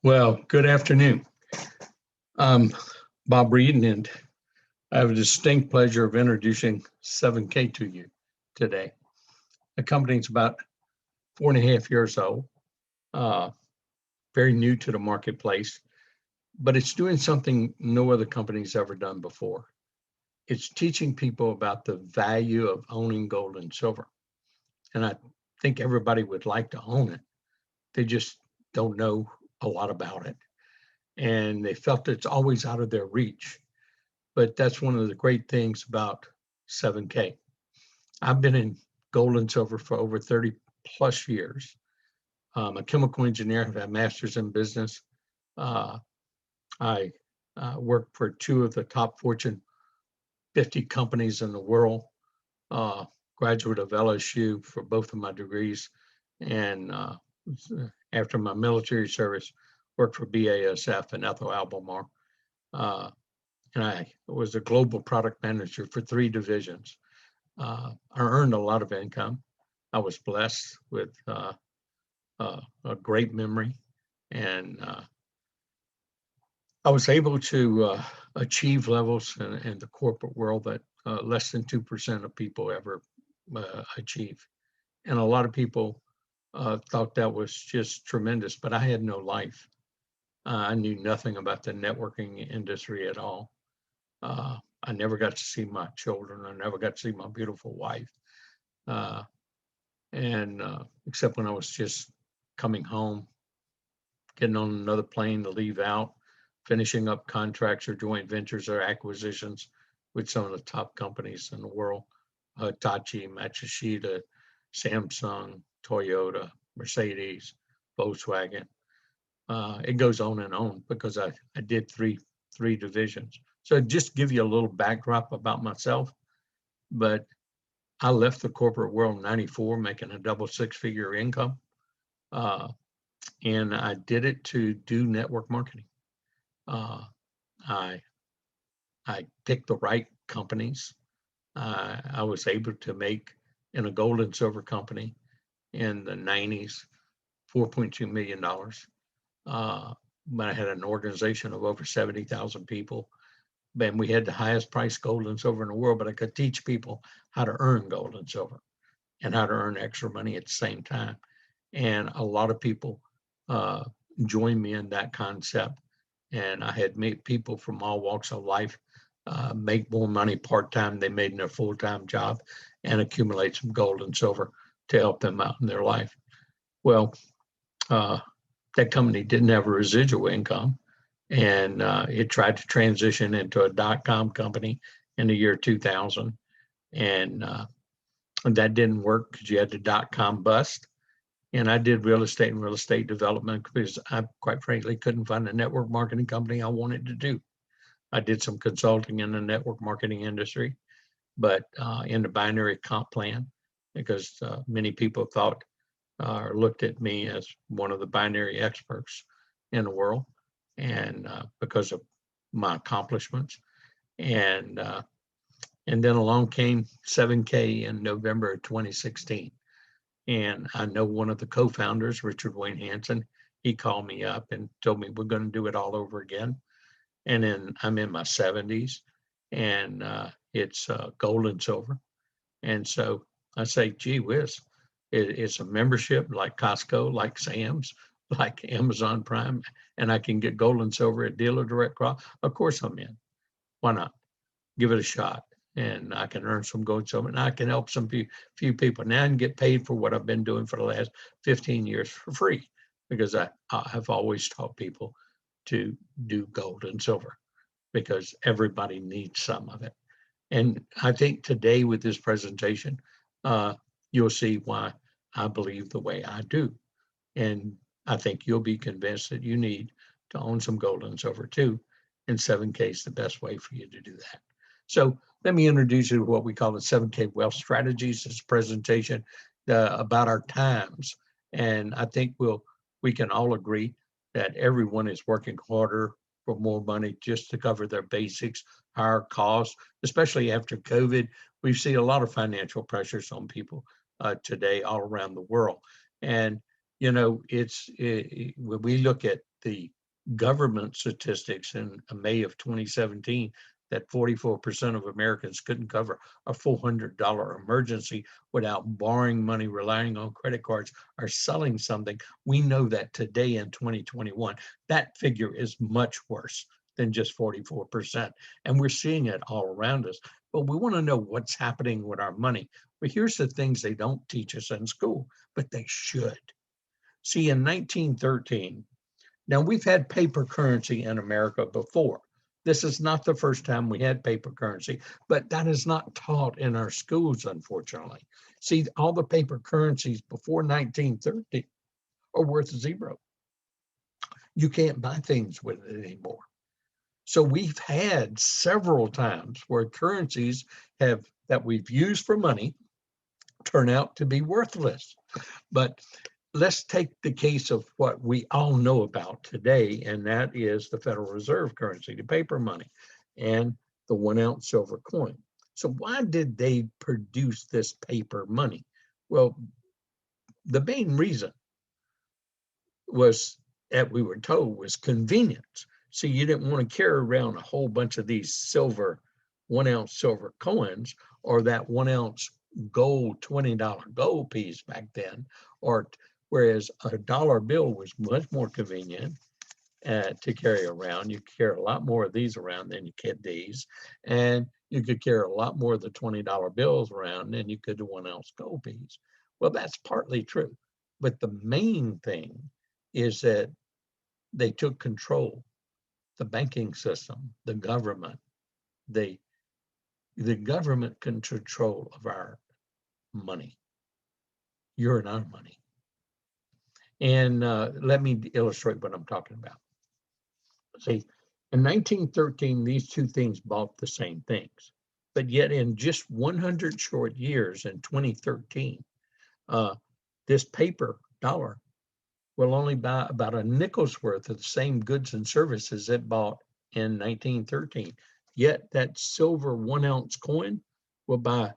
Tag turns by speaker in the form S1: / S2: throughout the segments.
S1: Well, good afternoon. I'm Bob Reid, and I have a distinct pleasure of introducing 7K to you today. The company's about 4.5 years old, uh, very new to the marketplace, but it's doing something no other company's ever done before. It's teaching people about the value of owning gold and silver. And I think everybody would like to own it. They just don't know a lot about it. And they felt it's always out of their reach. But that's one of the great things about 7K. I've been in gold and silver for over 30 plus years. I'm a chemical engineer, have a master's in business. Uh, I work for two of the top Fortune 50 companies in the world, uh, graduate of LSU for both of my degrees. And after my military service, worked for BASF and Ethel Albemarle. Uh, and I was a global product manager for 3 divisions. I earned a lot of income. I was blessed with a great memory, and I was able to achieve levels in the corporate world that less than 2% of people ever achieve. And a lot of people thought that was just tremendous, but I had no life. I knew nothing about the networking industry at all. I never got to see my children. I never got to see my beautiful wife. Uh, and except when I was just coming home, getting on another plane to leave out, finishing up contracts or joint ventures or acquisitions with some of the top companies in the world, Hitachi, Matsushita, Samsung, Toyota, Mercedes, Volkswagen. It goes on and on because I did three divisions. So just give you a little backdrop about myself, but I left the corporate world in '94 making a double 6-figure income. Uh, and I did it to do network marketing. Uh, I I picked the right companies. I was able to make in a gold and silver company in the '90s $4.2 million. But I had an organization of over 70,000 people. And we had the highest price gold and silver in the world, but I could teach people how to earn gold and silver and how to earn extra money at the same time. And a lot of people uh, joined me in that concept. And I had made people from all walks of life make more money part-time they made in their full-time job and accumulate some gold and silver to help them out in their life. Well, uh, that company didn't have a residual income, and it tried to transition into a dot-com company in the year 2000. And that didn't work because you had the dot-com bust. And I did real estate and real estate development because I, quite frankly, couldn't find a network marketing company I wanted to do. I did some consulting in the network marketing industry, but in the binary comp plan, because many people thought or looked at me as one of the binary experts in the world, and because of my accomplishments. And and then along came 7K in November of 2016. And I know one of the co-founders, Richard Wayne Hansen, he called me up and told me we're going to do it all over again. And then I'm in my 70s, and it's gold and silver. And so I say, gee whiz, it's a membership like Costco, like Sam's, like Amazon Prime, and I can get gold and silver at dealer direct crop. Of course I'm in. Why not? Give it a shot. And I can earn some gold and silver, and I can help some few people. Now I can get paid for what I've been doing for the last 15 years for free, because I have always taught people to do gold and silver because everybody needs some of it. And I think today with this presentation, you'll see why I believe the way I do. And I think you'll be convinced that you need to own some gold and silver too. And 7K is the best way for you to do that. So let me introduce you to what we call the 7K Wealth Strategies. This presentation about our times. And I think we can all agree that everyone is working harder for more money just to cover their basics, higher costs, especially after COVID. We see a lot of financial pressures on people today all around the world. And, you know, when we look at the government statistics in May of 2017 that 44% of Americans couldn't cover a $400 emergency without borrowing money, relying on credit cards, or selling something. We know that today in 2021, that figure is much worse than just 44%. And we're seeing it all around us. But we want to know what's happening with our money. But here's the things they don't teach us in school, but they should. See, in 1913, now we've had paper currency in America before. This is not the first time we had paper currency, but that is not taught in our schools, unfortunately. See, all the paper currencies before 1930 are worth zero. You can't buy things with it anymore. So we've had several times where currencies that we've used for money turn out to be worthless. But let's take the case of what we all know about today, and that is the Federal Reserve currency, the paper money, and the 1-ounce silver coin. So why did they produce this paper money? Well, the main reason was, that we were told, was convenience. So you didn't want to carry around a whole bunch of these silver, 1-ounce silver coins, or that 1-ounce gold, $20 gold piece back then, or whereas a dollar bill was much more convenient to carry around. You carry a lot more of these around than you could these, and you could carry a lot more of the $20 bills around than you could the 1-ounce gold piece. Well, that's partly true, but the main thing is that they took control, the banking system, the government. The government can control of our money, your and our money. And let me illustrate what I'm talking about. See, in 1913, these two things bought the same things, but yet in just 100 short years in 2013, this paper dollar will only buy about a nickel's worth of the same goods and services it bought in 1913. Yet that silver 1-ounce coin will buy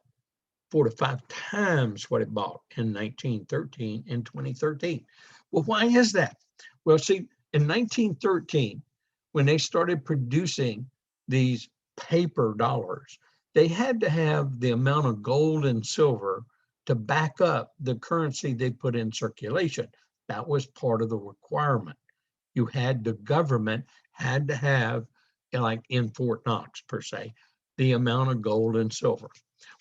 S1: 4 to 5 times what it bought in 1913 in 2013. Well, why is that? Well, see, in 1913, when they started producing these paper dollars, they had to have the amount of gold and silver to back up the currency they put in circulation. That was part of the requirement. The government had to have, like in Fort Knox per se, the amount of gold and silver.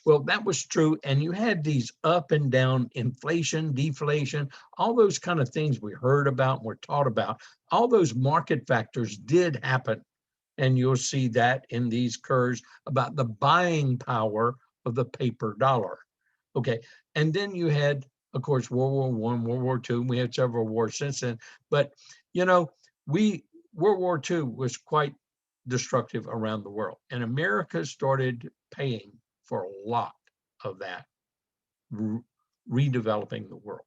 S1: Well, that was true. And you had these up and down inflation, deflation, all those kind of things we heard about and were taught about. All those market factors did happen. And you'll see that in these curves about the buying power of the paper dollar. Okay. And then you had, of course, World War I, World War II. We had several wars since then. But, World War II was quite destructive around the world. And America started paying for a lot of that, redeveloping the world.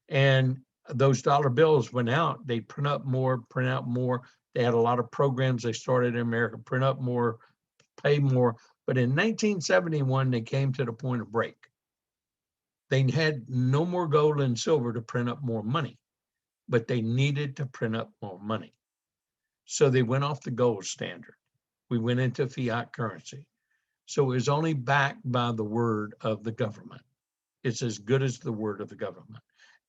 S1: And those dollar bills went out. They print out more. They had a lot of programs they started in America, print up more, pay more. But in 1971, they came to the point of break. They had no more gold and silver to print up more money, but they needed to print up more money. So they went off the gold standard. We went into fiat currency. So it was only backed by the word of the government. It's as good as the word of the government.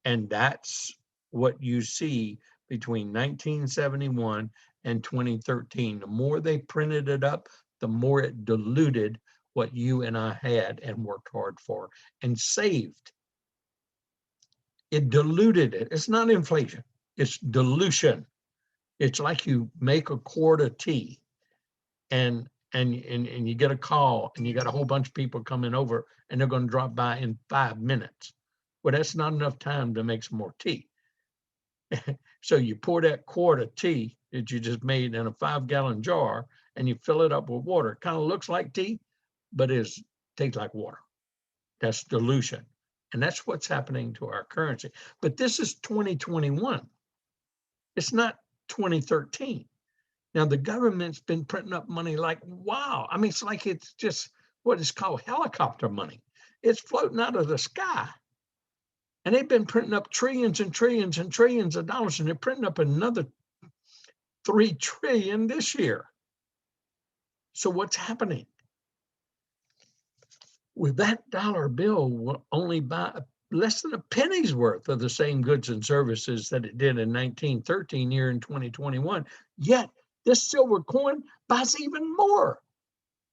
S1: And that's what you see between 1971 and 2013. The more they printed it up, the more it diluted what you and I had and worked hard for and saved. It diluted it. It's not inflation, it's dilution. It's like you make a quart of tea and you get a call and you got a whole bunch of people coming over and they're going to drop by in 5 minutes. Well, that's not enough time to make some more tea. So you pour that quart of tea that you just made in a 5-gallon jar and you fill it up with water. It kind of looks like tea, but it tastes like water. That's dilution. And that's what's happening to our currency. But this is 2021. It's not 2013. Now, the government's been printing up money like, wow. I mean, it's like it's just what is called helicopter money. It's floating out of the sky. And they've been printing up trillions and trillions and trillions of dollars, and they're printing up another 3 trillion this year. So what's happening? With that dollar bill will only buy less than a penny's worth of the same goods and services that it did in 1913 here in 2021. Yet this silver coin buys even more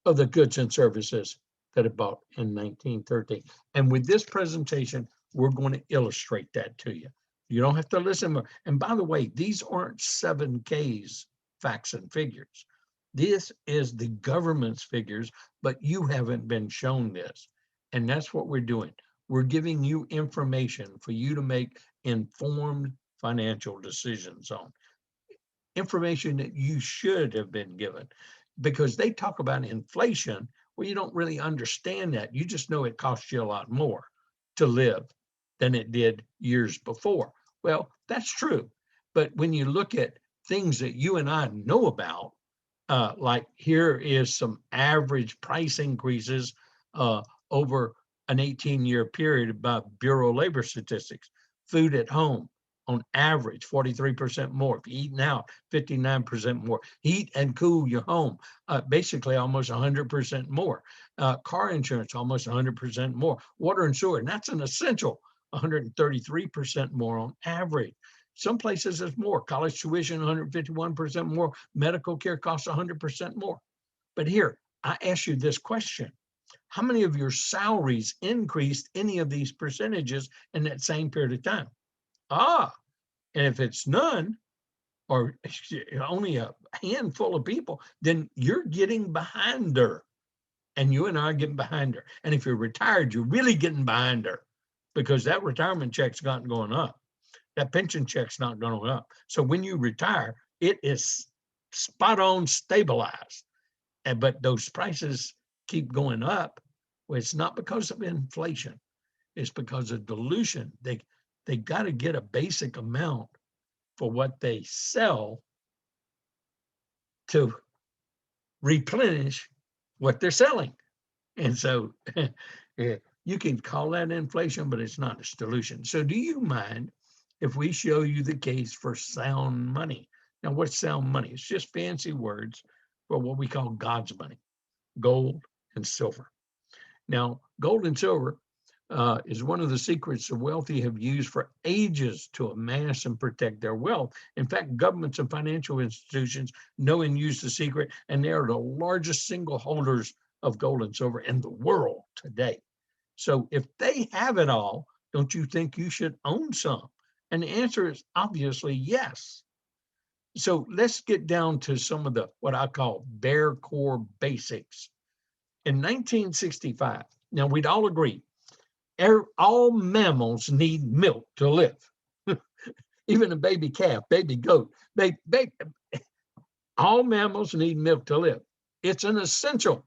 S1: of the goods and services that it bought in 1913. And with this presentation, we're going to illustrate that to you. You don't have to listen more. And by the way, these aren't 7Ks facts and figures. This is the government's figures, but you haven't been shown this. And that's what we're doing. We're giving you information for you to make informed financial decisions on. Information that you should have been given, because they talk about inflation. Well, you don't really understand that. You just know it costs you a lot more to live than it did years before. Well, that's true. But when you look at things that you and I know about, like here is some average price increases over an 18-year period by Bureau of Labor Statistics. Food at home, on average, 43% more. If you're eating out, 59% more. Heat and cool your home, basically almost 100% more. Car insurance, almost 100% more. Water and sewer, and that's an essential, 133% more on average. Some places it's more. College tuition, 151% more. Medical care costs 100% more. But here, I ask you this question. How many of your salaries increased any of these percentages in that same period of time? And if it's none, or only a handful of people, then you're getting behind her. And you and I are getting behind her. And if you're retired, you're really getting behind her, because that retirement check's not going up. That pension check's not going up. So when you retire, it is spot on stabilized. But those prices keep going up. Well, it's not because of inflation. It's because of dilution. They got to get a basic amount for what they sell to replenish what they're selling. And so you can call that inflation, but it's not. It's dilution. So do you mind if we show you the case for sound money? Now, what's sound money? It's just fancy words for what we call God's money, gold and silver. Now, gold and silver is one of the secrets the wealthy have used for ages to amass and protect their wealth. In fact, governments and financial institutions know and use the secret, and they are the largest single holders of gold and silver in the world today. So if they have it all, don't you think you should own some? And the answer is obviously yes. So let's get down to some of the what I call bare core basics. In 1965, now we'd all agree, all mammals need milk to live. Even a baby calf, baby goat, all mammals need milk to live. It's an essential.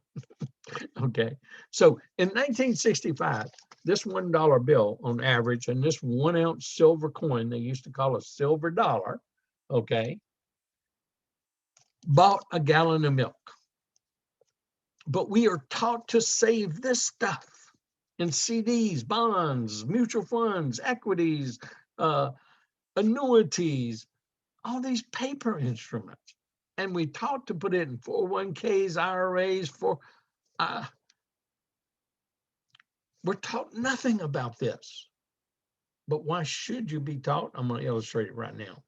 S1: Okay, so in 1965, this $1 bill on average, and this 1 ounce silver coin, they used to call a silver dollar, okay, bought a gallon of milk. But we are taught to save this stuff in CDs, bonds, mutual funds, equities, annuities, all these paper instruments. And we taught to put it in 401ks, IRAs, we're taught nothing about this. But why should you be taught? I'm going to illustrate it right now.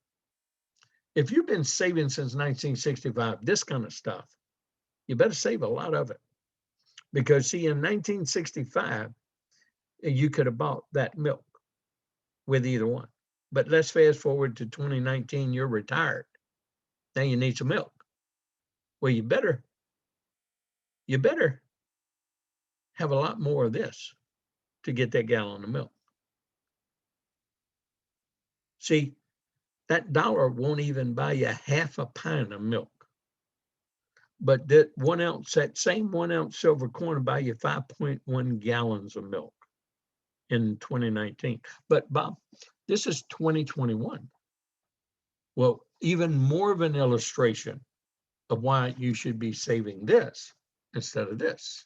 S1: If you've been saving since 1965, this kind of stuff, you better save a lot of it. Because see, in 1965, you could have bought that milk with either one. But let's fast forward to 2019, you're retired. Now you need some milk. Well, you better have a lot more of this to get that gallon of milk. See, that dollar won't even buy you half a pint of milk. But that 1 ounce, that same 1 ounce silver coin will buy you 5.1 gallons of milk in 2019. But Bob, this is 2021. Well, even more of an illustration of why you should be saving this instead of this.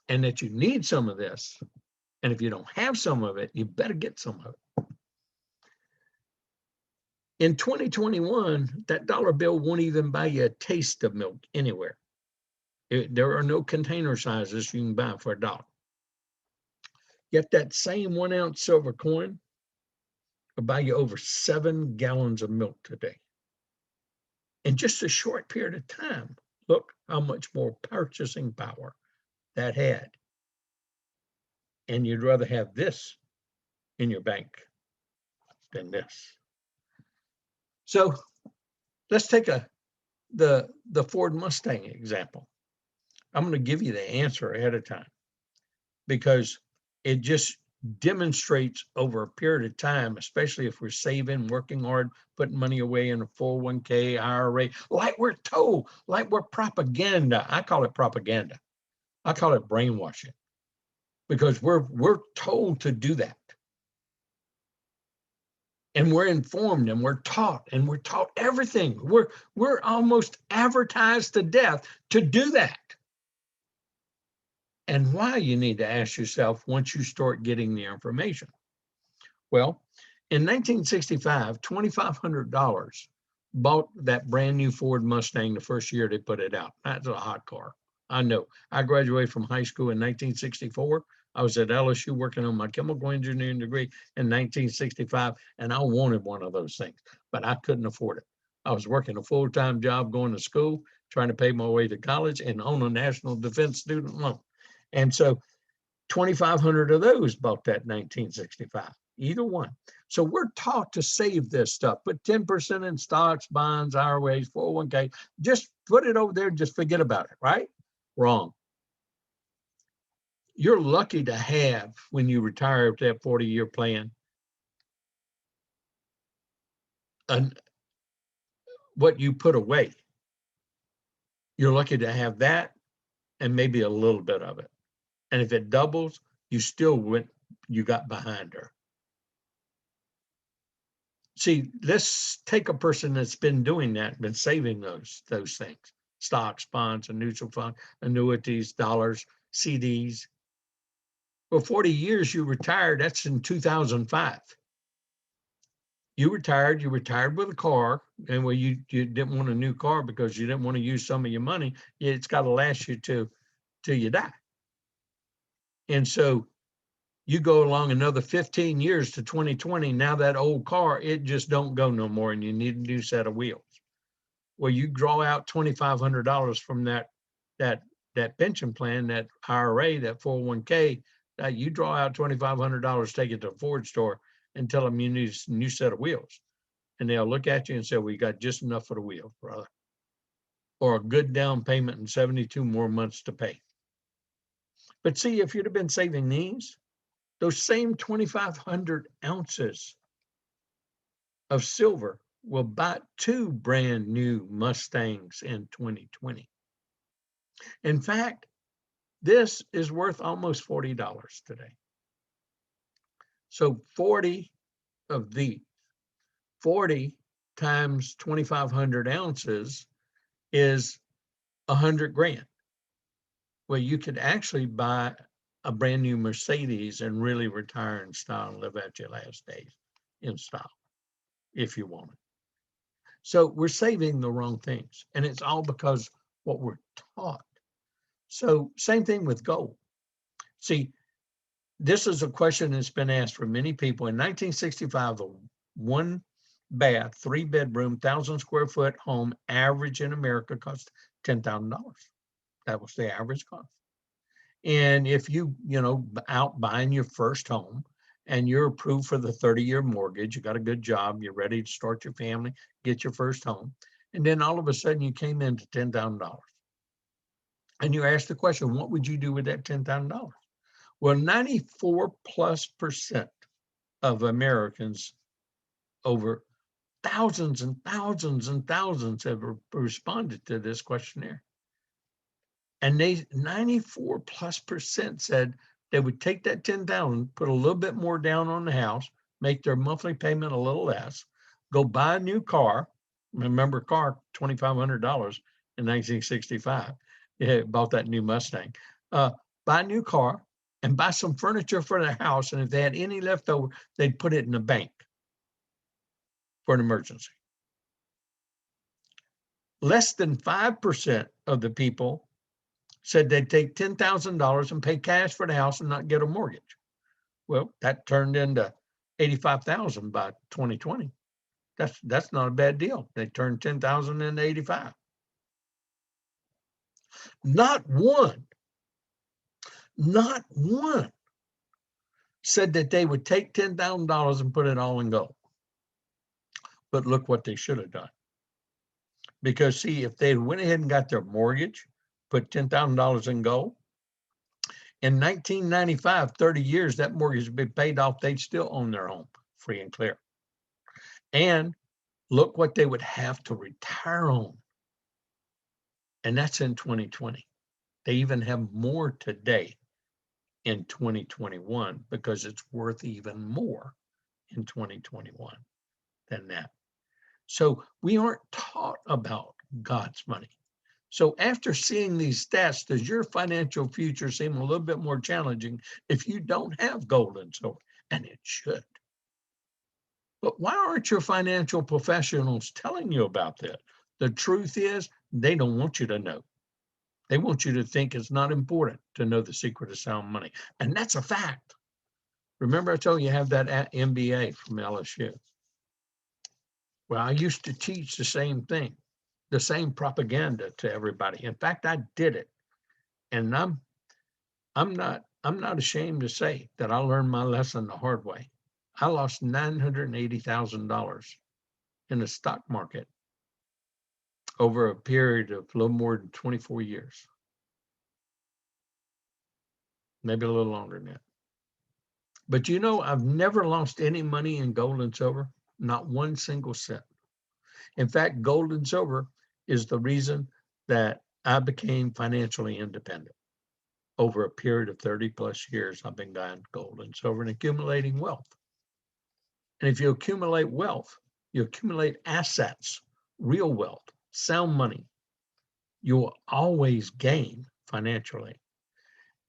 S1: And that you need some of this And if you don't have some of it, you better get some of it. In 2021, that dollar bill won't even buy you a taste of milk anywhere. There are no container sizes you can buy for $1. Yet that same 1 ounce silver coin will buy you over 7 gallons of milk today. In just a short period of time, look how much more purchasing power that had. And you'd rather have this in your bank than this. So let's take the Ford Mustang example. I'm going to give you the answer ahead of time because it just demonstrates over a period of time, especially if we're saving, working hard, putting money away in a 401k, IRA, like we're told, like we're propaganda. I call it propaganda. I call it brainwashing because we're told to do that. And we're informed and we're taught everything. We're almost advertised to death to do that. And why, you need to ask yourself once you start getting the information. Well, in 1965, $2,500 bought that brand new Ford Mustang the first year they put it out. That's a hot car. I know. I graduated from high school in 1964. I was at LSU working on my chemical engineering degree in 1965, and I wanted one of those things, but I couldn't afford it. I was working a full-time job, going to school, trying to pay my way to college, and on a national defense student loan. And so 2,500 of those bought that 1965, either one. So we're taught to save this stuff, put 10% in stocks, bonds, IRAs, 401k, just put it over there, just forget about it, right? Wrong. You're lucky to have, when you retire with that 40-year plan, what you put away. You're lucky to have that and maybe a little bit of it. And if it doubles, you got behind her. See, let's take a person that's been doing that, been saving those things, stocks, bonds, a mutual fund, annuities, dollars, CDs. For 40 years, you retired. That's in 2005. You retired with a car, and well, you didn't want a new car because you didn't want to use some of your money. It's got to last you till you die. And so you go along another 15 years to 2020. Now that old car, it just don't go no more, and you need a new set of wheels. Well, you draw out $2,500 from that pension plan, that IRA, that 401k. You draw out $2,500, take it to a Ford store, and tell them you need a new set of wheels, and they'll look at you and say, "We got just enough for the wheels, brother," or a good down payment and 72 more months to pay. But see, if you'd have been saving those same 2,500 ounces of silver will buy 2 brand new Mustangs in 2020. In fact, this is worth almost $40 today. So 40 of these, 40 times 2,500 ounces is 100 grand. Well, you could actually buy a brand new Mercedes and really retire in style and live out your last days in style if you want it. So we're saving the wrong things, and it's all because what we're taught. So same thing with gold. See, this is a question that's been asked for many people. In 1965, a 1-bath, 3-bedroom, 1,000 square foot home average in America cost $10,000. That was the average cost. And if you out buying your first home and you're approved for the 30-year mortgage, you got a good job, you're ready to start your family, get your first home, and then all of a sudden you came into $10,000. And you asked the question, what would you do with that $10,000? Well, 94+% of Americans, over thousands and thousands and thousands, have responded to this questionnaire. And 94+% said they would take that $10,000, put a little bit more down on the house, make their monthly payment a little less, go buy a new car. Remember, car, $2,500 in 1965. They bought that new Mustang. Buy a new car and buy some furniture for their house. And if they had any left over, they'd put it in the bank for an emergency. Less than 5% of the people said they'd take $10,000 and pay cash for the house and not get a mortgage. Well, that turned into 85,000 by 2020. That's not a bad deal. They turned 10,000 into 85. Not one said that they would take $10,000 and put it all in gold. But look what they should have done. Because see, if they went ahead and got their mortgage, put $10,000 in gold, in 1995, 30 years, that mortgage would be paid off. They'd still own their home free and clear. And look what they would have to retire on. And that's in 2020. They even have more today in 2021 because it's worth even more in 2021 than that. So we aren't taught about God's money. So after seeing these stats, does your financial future seem a little bit more challenging if you don't have gold and silver? And it should. But why aren't your financial professionals telling you about that? The truth is, they don't want you to know. They want you to think it's not important to know the secret of sound money. And that's a fact. Remember I told you have that MBA from LSU. Well, I used to teach the same thing, the same propaganda to everybody. In fact, I did it. And I'm not ashamed to say that I learned my lesson the hard way. I lost $980,000 in the stock market over a period of a little more than 24 years. Maybe a little longer than that. But you know, I've never lost any money in gold and silver, not one single cent. In fact, gold and silver is the reason that I became financially independent. Over a period of 30 plus years, I've been buying gold and silver and accumulating wealth. And if you accumulate wealth, you accumulate assets, real wealth, sound money, you will always gain financially.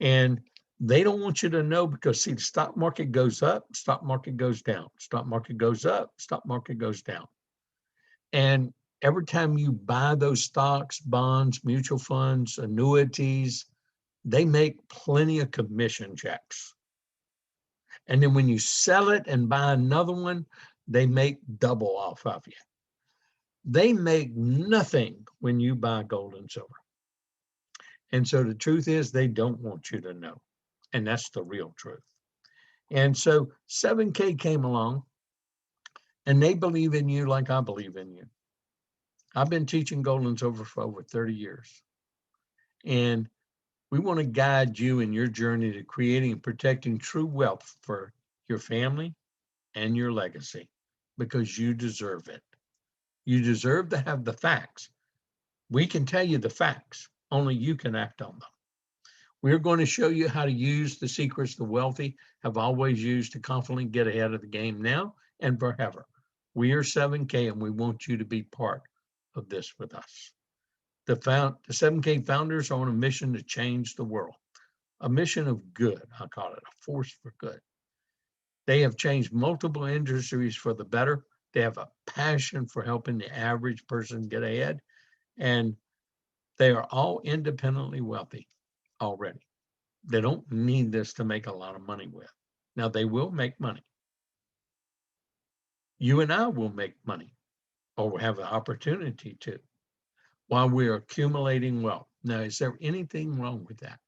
S1: And they don't want you to know because, see, the stock market goes up, stock market goes down, stock market goes up, stock market goes down. And every time you buy those stocks, bonds, mutual funds, annuities, they make plenty of commission checks. And then when you sell it and buy another one, they make double off of you. They make nothing when you buy gold and silver. And so the truth is they don't want you to know. And that's the real truth. And so 7K came along and they believe in you like I believe in you. I've been teaching gold and silver for over 30 years. And we want to guide you in your journey to creating and protecting true wealth for your family and your legacy because you deserve it. You deserve to have the facts. We can tell you the facts, only you can act on them. We're going to show you how to use the secrets the wealthy have always used to confidently get ahead of the game now and forever. We are 7K and we want you to be part of this with us. The 7K founders are on a mission to change the world, a mission of good. I call it a force for good. They have changed multiple industries for the better. They have a passion for helping the average person get ahead, and they are all independently wealthy already. They don't need this to make a lot of money with. Now, they will make money. You and I will make money, or will have the opportunity to, while we're accumulating wealth. Now, is there anything wrong with that?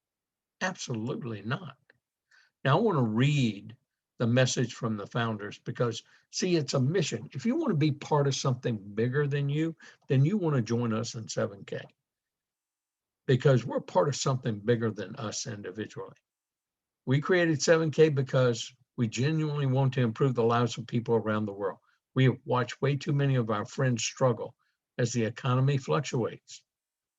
S1: Absolutely not. Now, I want to read the message from the founders because, see, it's a mission. If you want to be part of something bigger than you, then you want to join us in 7K because we're part of something bigger than us individually. We created 7K because we genuinely want to improve the lives of people around the world. We have watched way too many of our friends struggle as the economy fluctuates,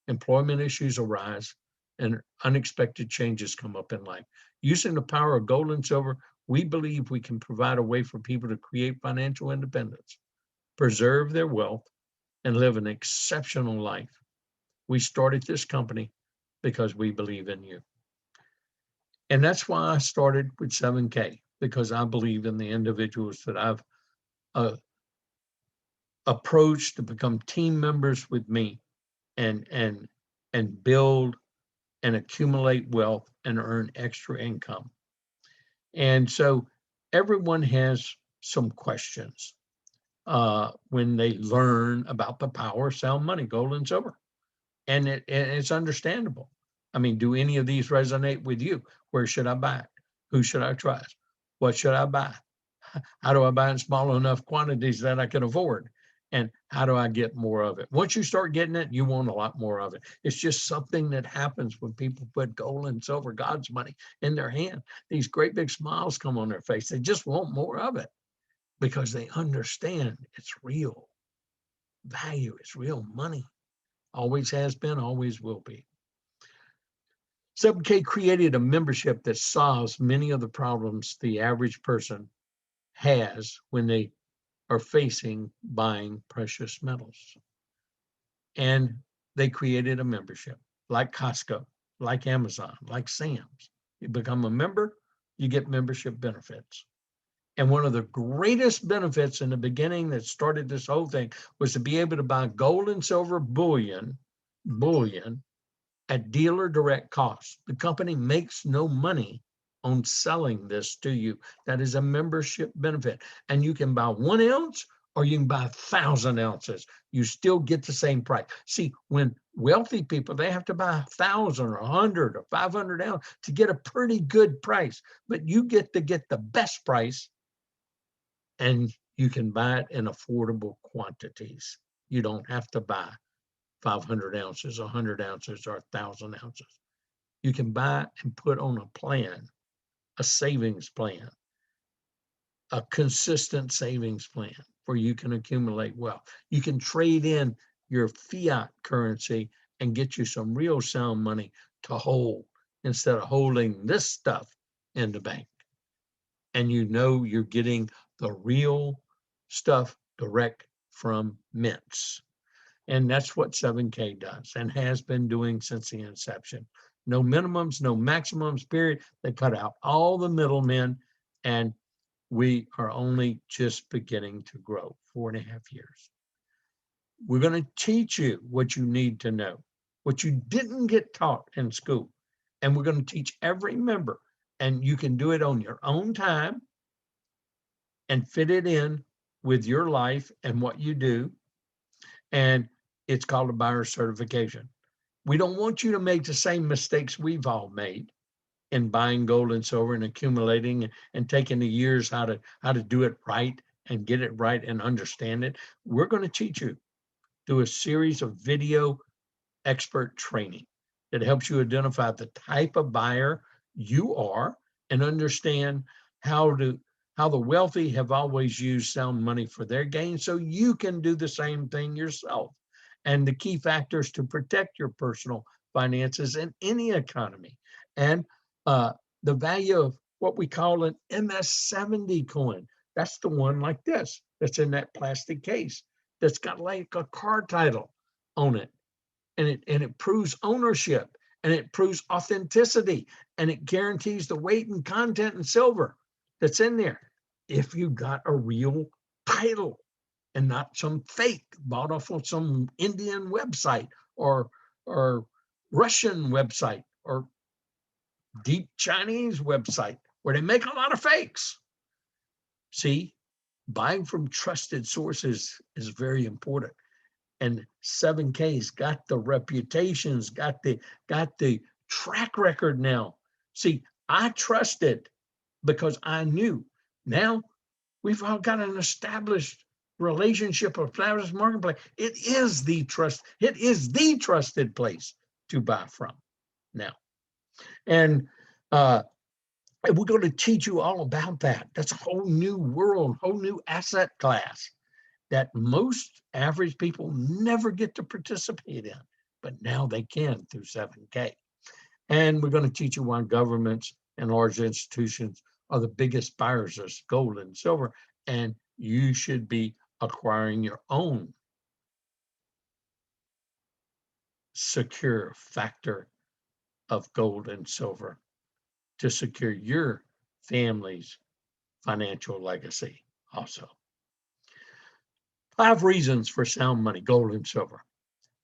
S1: employment issues arise, and unexpected changes come up in life. Using the power of gold and silver, we believe we can provide a way for people to create financial independence, preserve their wealth, and live an exceptional life. We started this company because we believe in you. And that's why I started with 7K, because I believe in the individuals that I've approached to become team members with me and build and accumulate wealth and earn extra income. And so everyone has some questions when they learn about the power of sound money, gold and silver. And it's understandable. I mean, do any of these resonate with you? Where should I buy it? Who should I trust? What should I buy? How do I buy in small enough quantities that I can afford? And how do I get more of it? Once you start getting it, you want a lot more of it. It's just something that happens when people put gold and silver, God's money, in their hand. These great big smiles come on their face. They just want more of it because they understand it's real value, it's real money. Always has been, always will be. 7K created a membership that solves many of the problems the average person has when they are facing buying precious metals. And they created a membership like Costco, like Amazon, like Sam's. You become a member, you get membership benefits. And one of the greatest benefits in the beginning that started this whole thing was to be able to buy gold and silver bullion at dealer direct cost. The company makes no money on selling this to you. That is a membership benefit. And you can buy 1 ounce or you can buy 1,000 ounces. You still get the same price. See, when wealthy people, they have to buy 1,000 or 100 or 500 ounces to get a pretty good price. But you get to get the best price, and you can buy it in affordable quantities. You don't have to buy 500 ounces, 100 ounces, or 1,000 ounces. You can buy and put on a plan, a savings plan, a consistent savings plan where you can accumulate wealth. You can trade in your fiat currency and get you some real sound money to hold instead of holding this stuff in the bank. And you know you're getting the real stuff direct from mints. And that's what 7K does and has been doing since the inception. No minimums, no maximums, period. They cut out all the middlemen, and we are only just beginning to grow. 4.5 years. We're going to teach you what you need to know, what you didn't get taught in school. And we're going to teach every member, and you can do it on your own time and fit it in with your life and what you do. And it's called a buyer certification. We don't want you to make the same mistakes we've all made in buying gold and silver and accumulating and taking the years how to do it right and get it right and understand it. We're going to teach you through a series of video expert training that helps you identify the type of buyer you are and understand how the wealthy have always used sound money for their gain, so you can do the same thing yourself. And the key factors to protect your personal finances in any economy. And the value of what we call an MS-70 coin. That's the one like this, that's in that plastic case, that's got like a car title on it. And it proves ownership, and it proves authenticity, and it guarantees the weight and content in silver that's in there if you got a real title and not some fake bought off of some Indian website or Russian website or deep Chinese website where they make a lot of fakes. See, buying from trusted sources is very important. And 7K's got the reputations, got the track record now. See, I trusted because I knew. Now we've all got an established relationship, established marketplace. It is the trusted place to buy from now. And we're going to teach you all about that. That's a whole new world, whole new asset class that most average people never get to participate in, but now they can through 7K. And we're going to teach you why governments and large institutions are the biggest buyers of gold and silver, and you should be acquiring your own secure factor of gold and silver to secure your family's financial legacy also. 5 reasons for sound money, gold and silver.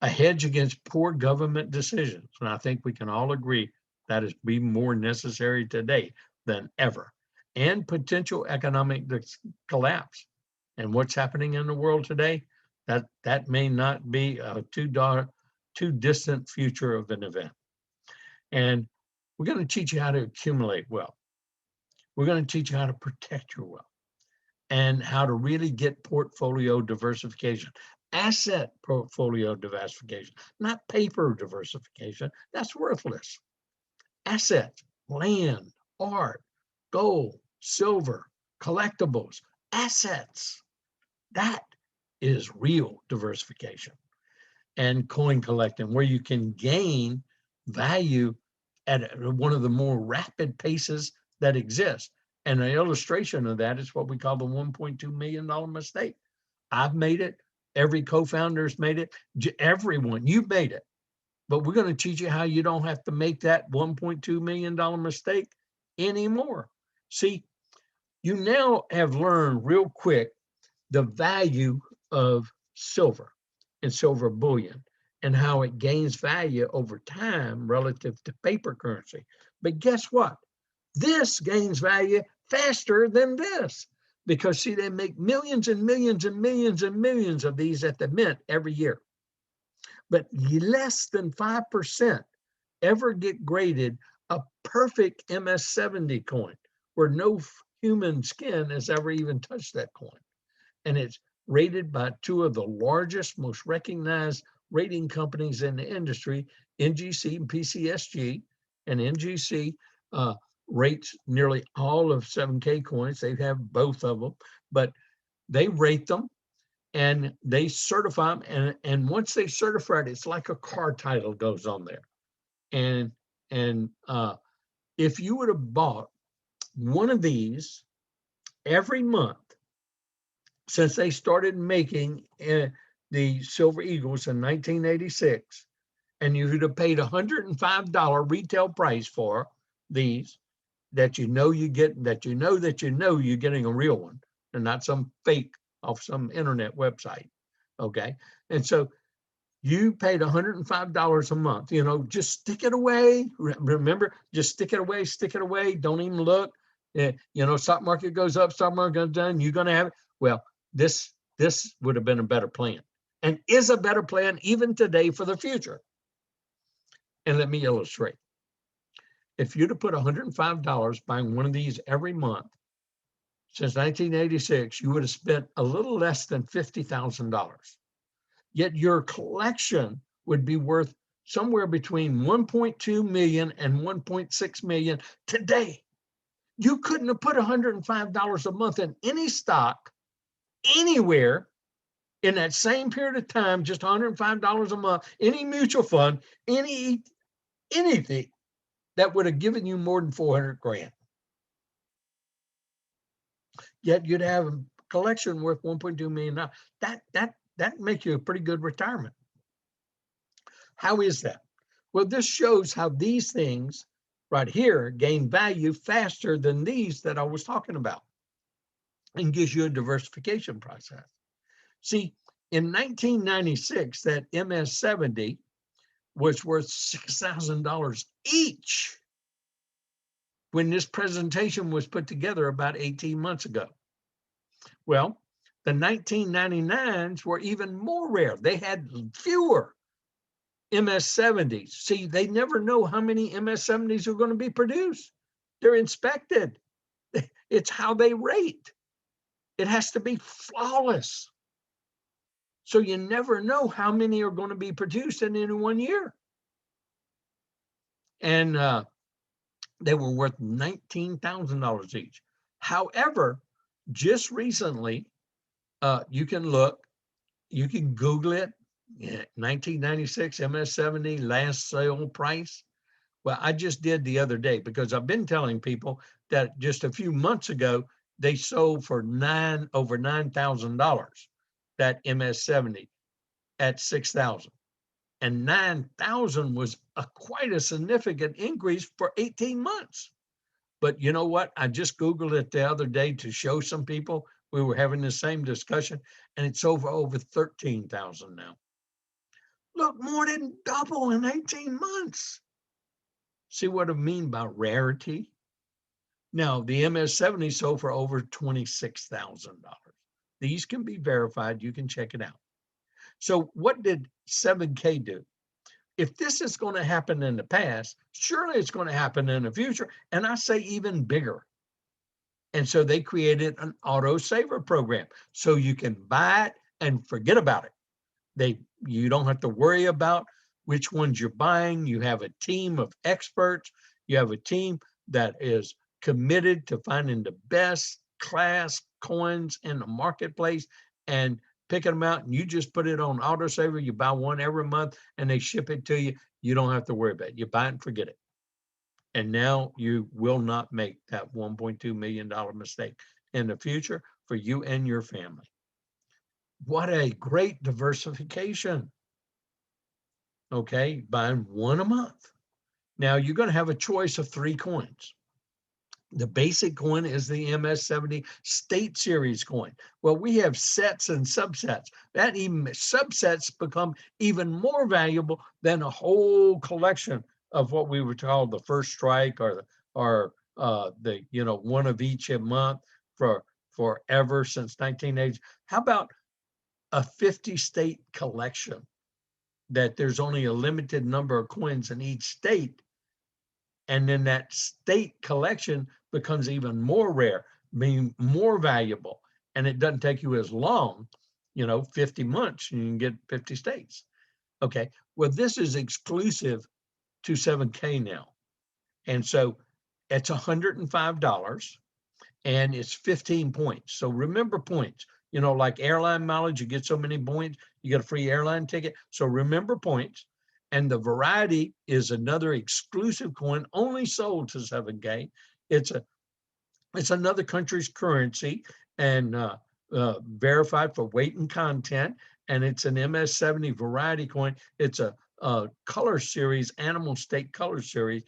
S1: A hedge against poor government decisions. And I think we can all agree that is be more necessary today than ever. And potential economic collapse. And what's happening in the world today, that may not be a too distant future of an event. And we're going to teach you how to accumulate wealth. We're going to teach you how to protect your wealth and how to really get portfolio diversification. Asset portfolio diversification, not paper diversification. That's worthless. Assets, land, art, gold, silver, collectibles, assets. That is real diversification. And coin collecting, where you can gain value at one of the more rapid paces that exist. And an illustration of that is what we call the $1.2 million mistake. I've made it. Every co-founder's made it. Everyone, you've made it. But we're going to teach you how you don't have to make that $1.2 million mistake anymore. See, you now have learned real quick the value of silver and silver bullion and how it gains value over time relative to paper currency. But guess what? This gains value faster than this. Because, see, they make millions and millions and millions and millions of these at the mint every year. But less than 5% ever get graded a perfect MS-70 coin, where no human skin has ever even touched that coin. And it's rated by 2 of the largest, most recognized rating companies in the industry, NGC and PCSG. And NGC rates nearly all of 7K coins. They have both of them, but they rate them and they certify them. And once they certify it, it's like a car title goes on there. And if you would have bought one of these every month since they started making the Silver Eagles in 1986, and you would have paid $105 retail price for these, that you get, that you're getting a real one and not some fake off some internet website. Okay. And so you paid $105 a month, just stick it away. Remember, just stick it away. Don't even look. Stock market goes up, stock market goes down, you're going to have it. Well, this would have been a better plan, and is a better plan even today for the future. And let me illustrate. If you'd have put $105 buying one of these every month since 1986, you would have spent a little less than $50,000. Yet your collection would be worth somewhere between 1.2 million and 1.6 million today. You couldn't have put $105 a month in any stock anywhere in that same period of time, just $105 a month, any mutual fund, anything that would have given you more than 400 grand. Yet you'd have a collection worth $1.2 million. That makes you a pretty good retirement. How is that? Well, this shows how these things right here gain value faster than these that I was talking about, and gives you a diversification process. See, in 1996, that MS-70 was worth $6,000 each when this presentation was put together about 18 months ago. Well, the 1999s were even more rare. They had fewer MS-70s. See, they never know how many MS-70s are going to be produced. They're inspected. It's how they rate. It has to be flawless. So you never know how many are going to be produced in any one year. And they were worth $19,000 each. However, just recently, you can Google it, 1996 MS-70 last sale price. Well, I just did the other day, because I've been telling people that just a few months ago, they sold for over $9,000, that MS-70 at $6,000. And $9,000 was quite a significant increase for 18 months. But you know what? I just Googled it the other day to show some people. We were having the same discussion, and it's over 13,000 now. Look, more than double in 18 months. See what I mean by rarity? Now, the MS-70 sold for over $26,000. These can be verified. You can check it out. So what did 7K do? If this is going to happen in the past, surely it's going to happen in the future. And I say even bigger. And so they created an auto saver program. So you can buy it and forget about it. You don't have to worry about which ones you're buying. You have a team of experts. You have a team that is committed to finding the best class coins in the marketplace and picking them out. And you just put it on autosaver. You buy one every month and they ship it to you. You don't have to worry about it. You buy it and forget it. And now you will not make that $1.2 million mistake in the future for you and your family. What a great diversification. Okay, buying one a month. Now you're going to have a choice of 3 coins. The basic coin is the MS-70 State Series coin. Well, we have sets and subsets. That even subsets become even more valuable than a whole collection of what we would call the first strike or the one of each a month for forever since 1980. How about a 50 state collection that there's only a limited number of coins in each state, and then that state collection becomes even more rare, meaning more valuable, and it doesn't take you as long, 50 months, and you can get 50 states. Okay, well, this is exclusive to 7K now, and so it's $105, and it's 15 points. So remember points. Like airline mileage, you get so many points, you get a free airline ticket. So remember points. And the variety is another exclusive coin only sold to 7K. It's another country's currency and verified for weight and content. And it's an MS-70 variety coin. It's a color series, animal state color series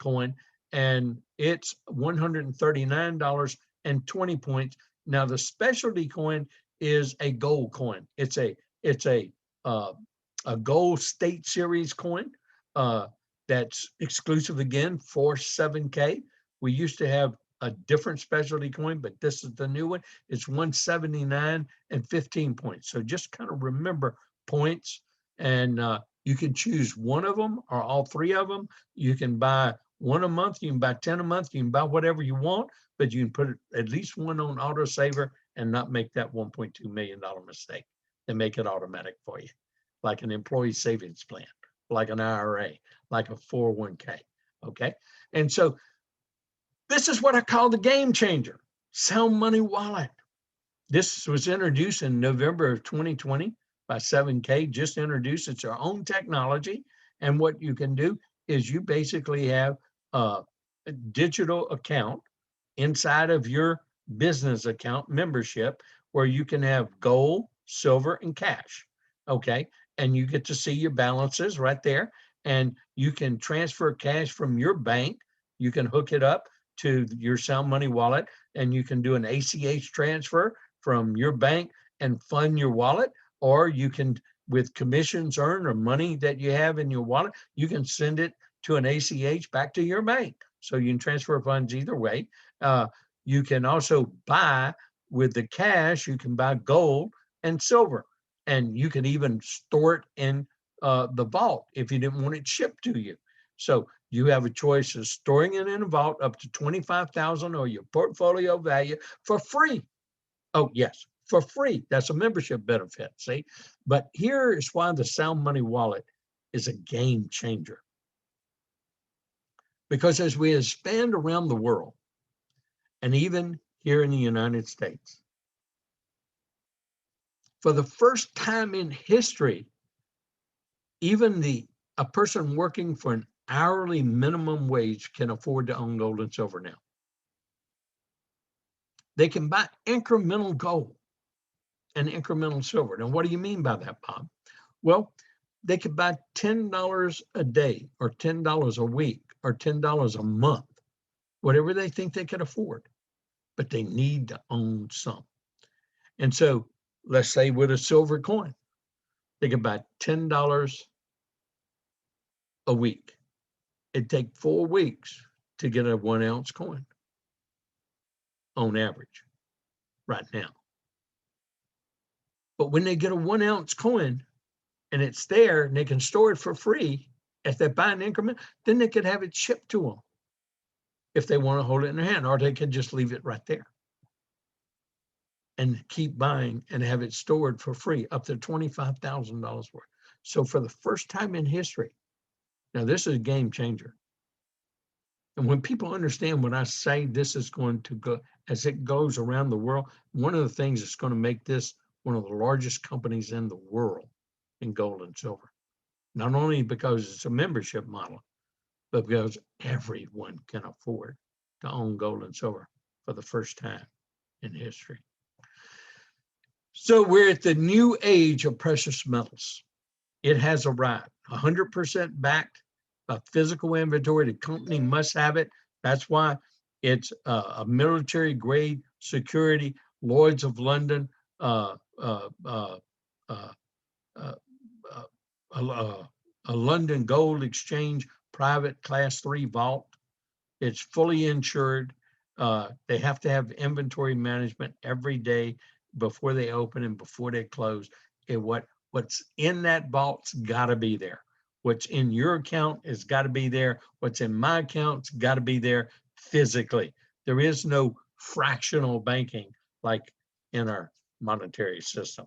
S1: coin. And it's $139.20 points. Now the specialty coin is a gold coin. It's a gold state series coin that's exclusive again for 7K. We used to have a different specialty coin, but this is the new one. It's 179 and 15 points. So just kind of remember points, and you can choose one of them or all 3 of them. You can buy one a month, you can buy 10 a month, you can buy whatever you want, but you can put at least one on autosaver and not make that $1.2 million mistake and make it automatic for you, like an employee savings plan, like an IRA, like a 401k. Okay. And so this is what I call the game changer, Sound Money Wallet. This was introduced in November of 2020 by 7K, just introduced. It's our own technology. And what you can do is you basically have a digital account inside of your business account membership where you can have gold, silver, and cash. Okay. And you get to see your balances right there. And you can transfer cash from your bank. You can hook it up to your Sound Money wallet, and you can do an ACH transfer from your bank and fund your wallet, or you can, with commissions earned or money that you have in your wallet, you can send it to an ACH back to your bank. So you can transfer funds either way. You can also buy with the cash, you can buy gold and silver, and you can even store it in the vault if you didn't want it shipped to you. So you have a choice of storing it in a vault up to $25,000 or your portfolio value for free. Oh, yes, for free. That's a membership benefit, see? But here is why the Sound Money wallet is a game changer. Because as we expand around the world, and even here in the United States, for the first time in history, even a person working for an hourly minimum wage can afford to own gold and silver now. They can buy incremental gold and incremental silver. Now, what do you mean by that, Bob? Well, they could buy $10 a day or $10 a week or $10 a month whatever they think they can afford, but they need to own some. And so let's say with a silver coin, they can buy $10 a week. It'd take 4 weeks to get a 1 ounce coin on average right now. But when they get a 1 ounce coin and it's there and they can store it for free, if they buy an increment, then they could have it shipped to them if they want to hold it in their hand, or they could just leave it right there and keep buying and have it stored for free up to $25,000 worth. So for the first time in history, now this is a game changer. And when people understand when I say this is going to go, as it goes around the world, one of the things that's going to make this one of the largest companies in the world in gold and silver, not only because it's a membership model, but because everyone can afford to own gold and silver for the first time in history. So we're at the new age of precious metals. It has arrived, 100% backed by physical inventory. The company must have it. That's why it's a military grade security, Lloyd's of London, a London Gold Exchange private class 3 vault. It's fully insured. They have to have inventory management every day before they open and before they close. And what's in that vault's got to be there. What's in your account has got to be there. What's in my account's got to be there physically. There is no fractional banking like in our monetary system.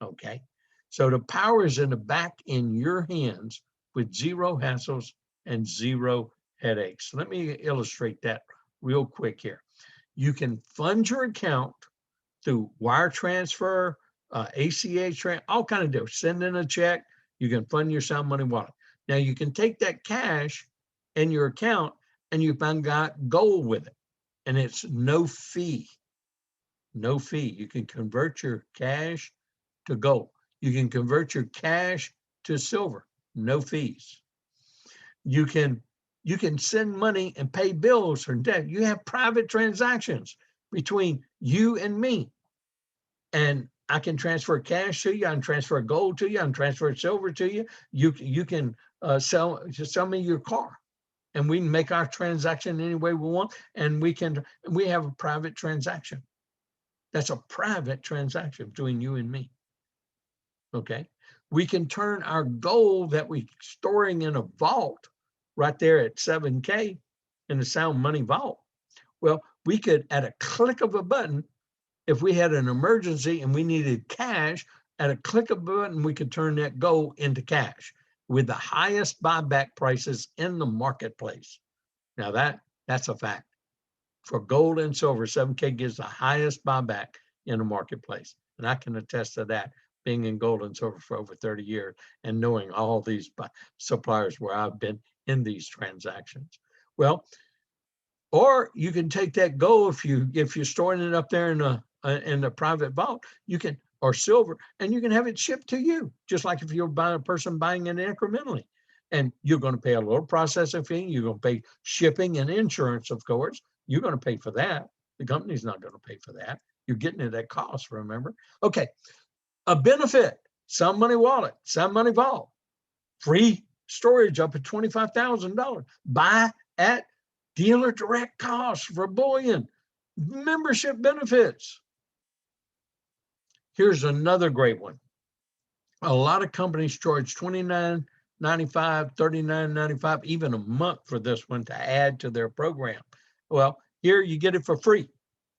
S1: Okay. So the power is in the back in your hands with zero hassles and zero headaches. Let me illustrate that real quick here. You can fund your account through wire transfer, ACH, all kind of deals. Send in a check. You can fund your sound money wallet. Now you can take that cash in your account and you find got gold with it, and it's no fee. No fee. You can convert your cash to gold. You can convert your cash to silver. No fees. You can send money and pay bills or debt. You have private transactions between you and me. And I can transfer cash to you. I can transfer gold to you. I can transfer silver to you. You can sell me your car, and we can make our transaction any way we want. And we have a private transaction. That's a private transaction between you and me. Okay. We can turn our gold that we're storing in a vault right there at 7K in the Sound Money Vault. Well, we could, at a click of a button, if we had an emergency and we needed cash, at a click of a button, we could turn that gold into cash with the highest buyback prices in the marketplace. Now that's a fact. For gold and silver, 7K gives the highest buyback in the marketplace. And I can attest to that, being in gold and silver for over 30 years and knowing all these suppliers where I've been in these transactions. Well, or you can take that gold if you're storing it up there in the private vault, you can, or silver, and you can have it shipped to you, just like if you're a person buying it incrementally. And you're going to pay a little processing fee. You're going to pay shipping and insurance, of course. You're going to pay for that. The company's not going to pay for that. You're getting it at cost, remember? Okay. A benefit, Sound Money Wallet, Sound Money Vault, free storage up to $25,000. Buy at dealer direct cost for bullion, membership benefits. Here's another great one. A lot of companies charge $29.95, $39.95, even a month for this one to add to their program. Well, here you get it for free.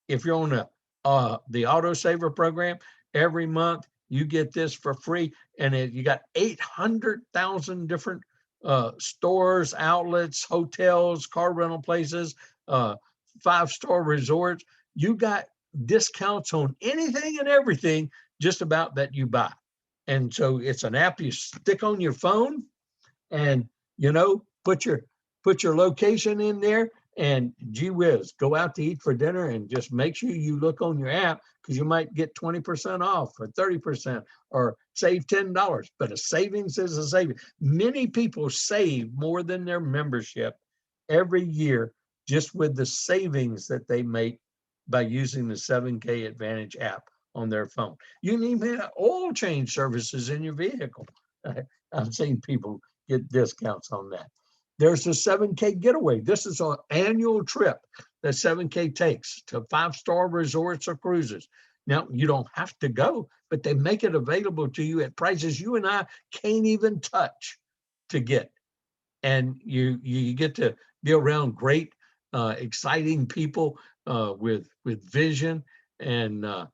S1: If you're on the autosaver program, every month you get this for free, and you got 800,000 different stores, outlets, hotels, car rental places, 5-star resorts. You got discounts on anything and everything just about that you buy. And so it's an app you stick on your phone, and put your location in there, and gee whiz, go out to eat for dinner and just make sure you look on your app, because you might get 20% off or 30% or save $10. But a savings is a saving. Many people save more than their membership every year just with the savings that they make by using the 7K Advantage app on their phone. You can even have oil change services in your vehicle. I've seen people get discounts on that. There's a 7K getaway. This is an annual trip that 7K takes to 5-star resorts or cruises. Now, you don't have to go, but they make it available to you at prices you and I can't even touch to get. And you get to be around great, exciting people with vision and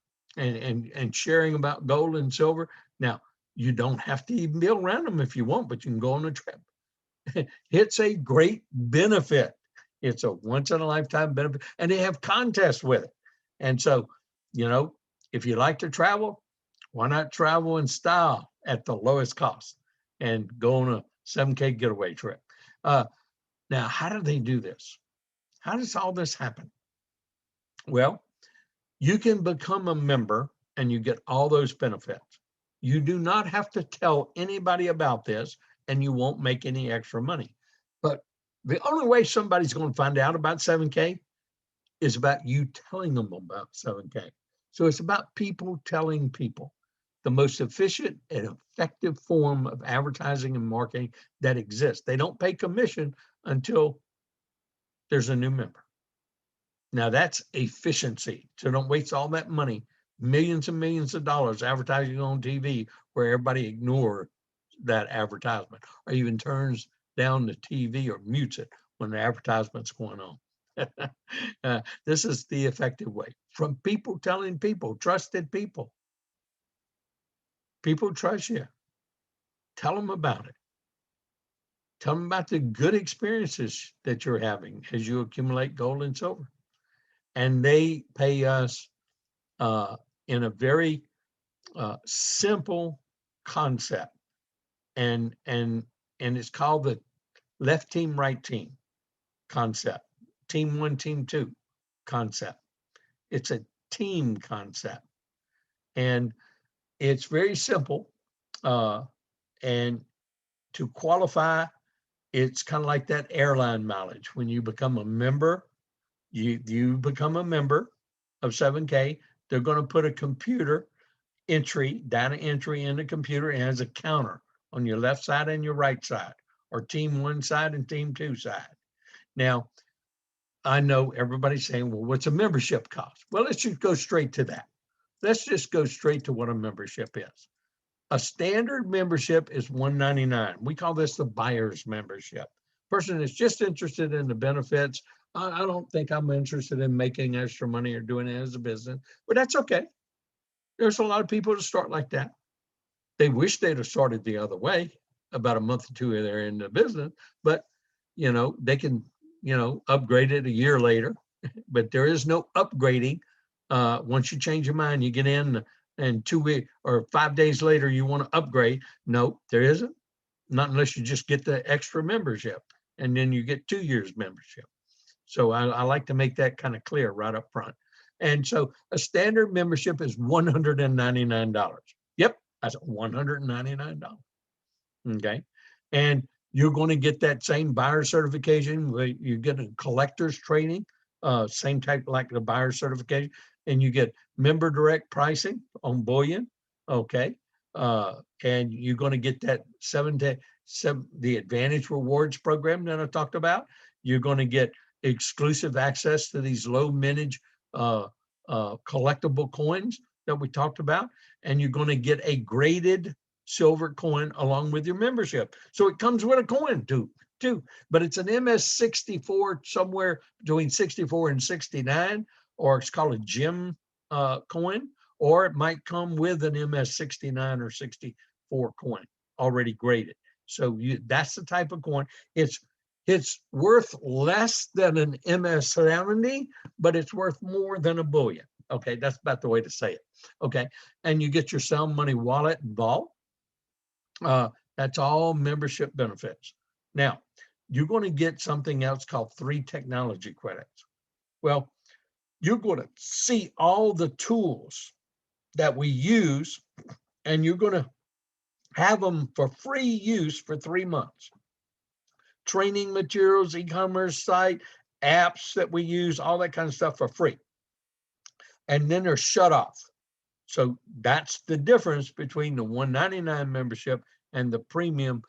S1: sharing about gold and silver. Now, you don't have to even be around them if you want, but you can go on a trip. It's a great benefit. It's a once in a lifetime benefit, and they have contests with it. And so, if you like to travel, why not travel in style at the lowest cost and go on a 7K getaway trip? Now, how do they do this? How does all this happen? Well, you can become a member and you get all those benefits. You do not have to tell anybody about this, and you won't make any extra money. But the only way somebody's going to find out about 7K is about you telling them about 7K. So it's about people telling people. The most efficient and effective form of advertising and marketing that exists. They don't pay commission until there's a new member. Now that's efficiency. So don't waste all that money, millions and millions of dollars advertising on TV where everybody ignores that advertisement or even turns down the TV or mutes it when the advertisement's going on. This is the effective way. From people telling people, trusted people. People trust you. Tell them about it. Tell them about the good experiences that you're having as you accumulate gold and silver. And they pay us in a very simple concept. And it's called the left team, right team concept. Team 1, team 2 concept. It's a team concept. And it's very simple. And to qualify, it's kind of like that airline mileage. When you become a member, you become a member of 7K. They're going to put a computer data entry in the computer. It has a counter on your left side and your right side, or team 1 side and team 2 side. Now, I know everybody's saying, well, what's a membership cost? Well, let's just go straight to that. Let's just go straight to what a membership is. A standard membership is $199. We call this the buyer's membership. Person is just interested in the benefits. I don't think I'm interested in making extra money or doing it as a business, but that's okay. There's a lot of people that start like that. They wish they'd have started the other way about a month or two they're in the business, but they can, upgrade it a year later, but there is no upgrading. Once you change your mind, you get in and 2 weeks or 5 days later, you want to upgrade. No, there isn't. Not unless you just get the extra membership and then you get 2 years membership. So I like to make that kind of clear right up front. And so a standard membership is $199. Yep, that's $199. Okay. And you're going to get that same buyer certification where you get a collector's training, same type like the buyer certification, and you get member direct pricing on bullion. Okay. And you're going to get that the Advantage Rewards program that I talked about. You're going to get exclusive access to these low mintage collectible coins that we talked about, and you're going to get a graded silver coin along with your membership. So it comes with a coin too, but it's an MS64 somewhere between 64 and 69, or it's called a gem coin, or it might come with an MS69 or 64 coin already graded. So that's the type of coin. It's worth less than an MS70, but it's worth more than a bullion. Okay, that's about the way to say it. Okay, and you get your sound money wallet and vault. That's all membership benefits. Now, you're going to get something else called 3 technology credits. Well, you're going to see all the tools that we use, and you're going to have them for free use for 3 months. Training materials, e-commerce site, apps that we use, all that kind of stuff for free. And then they're shut off. So that's the difference between the $199 membership and the premium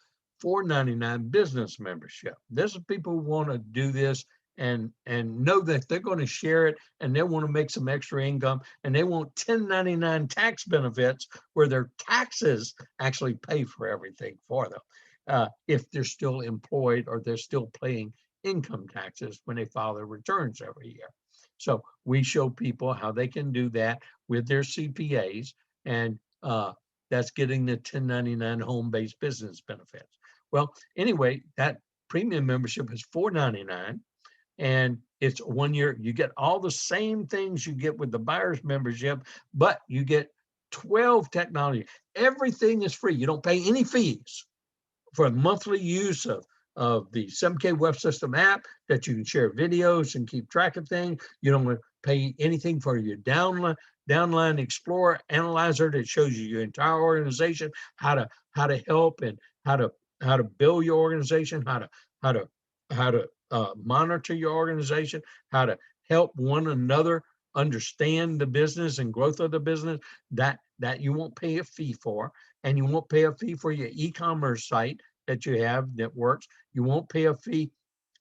S1: $499 business membership. There's people who want to do this and know that they're going to share it, and they want to make some extra income, and they want 1099 tax benefits where their taxes actually pay for everything for them, if they're still employed or they're still paying income taxes when they file their returns every year. So we show people how they can do that with their CPAs, and that's getting the 1099 home-based business benefits. Well, anyway, that premium membership is $499, and it's 1 year. You get all the same things you get with the buyer's membership, but you get 12 technology. Everything is free. You don't pay any fees for monthly use of the 7K Web System app that you can share videos and keep track of things. You don't pay anything for your downline Explorer Analyzer that shows you your entire organization, how to help and how to build your organization, how to monitor your organization, how to help one another understand the business and growth of the business. That you won't pay a fee for, and you won't pay a fee for your e-commerce site that you have that works. You won't pay a fee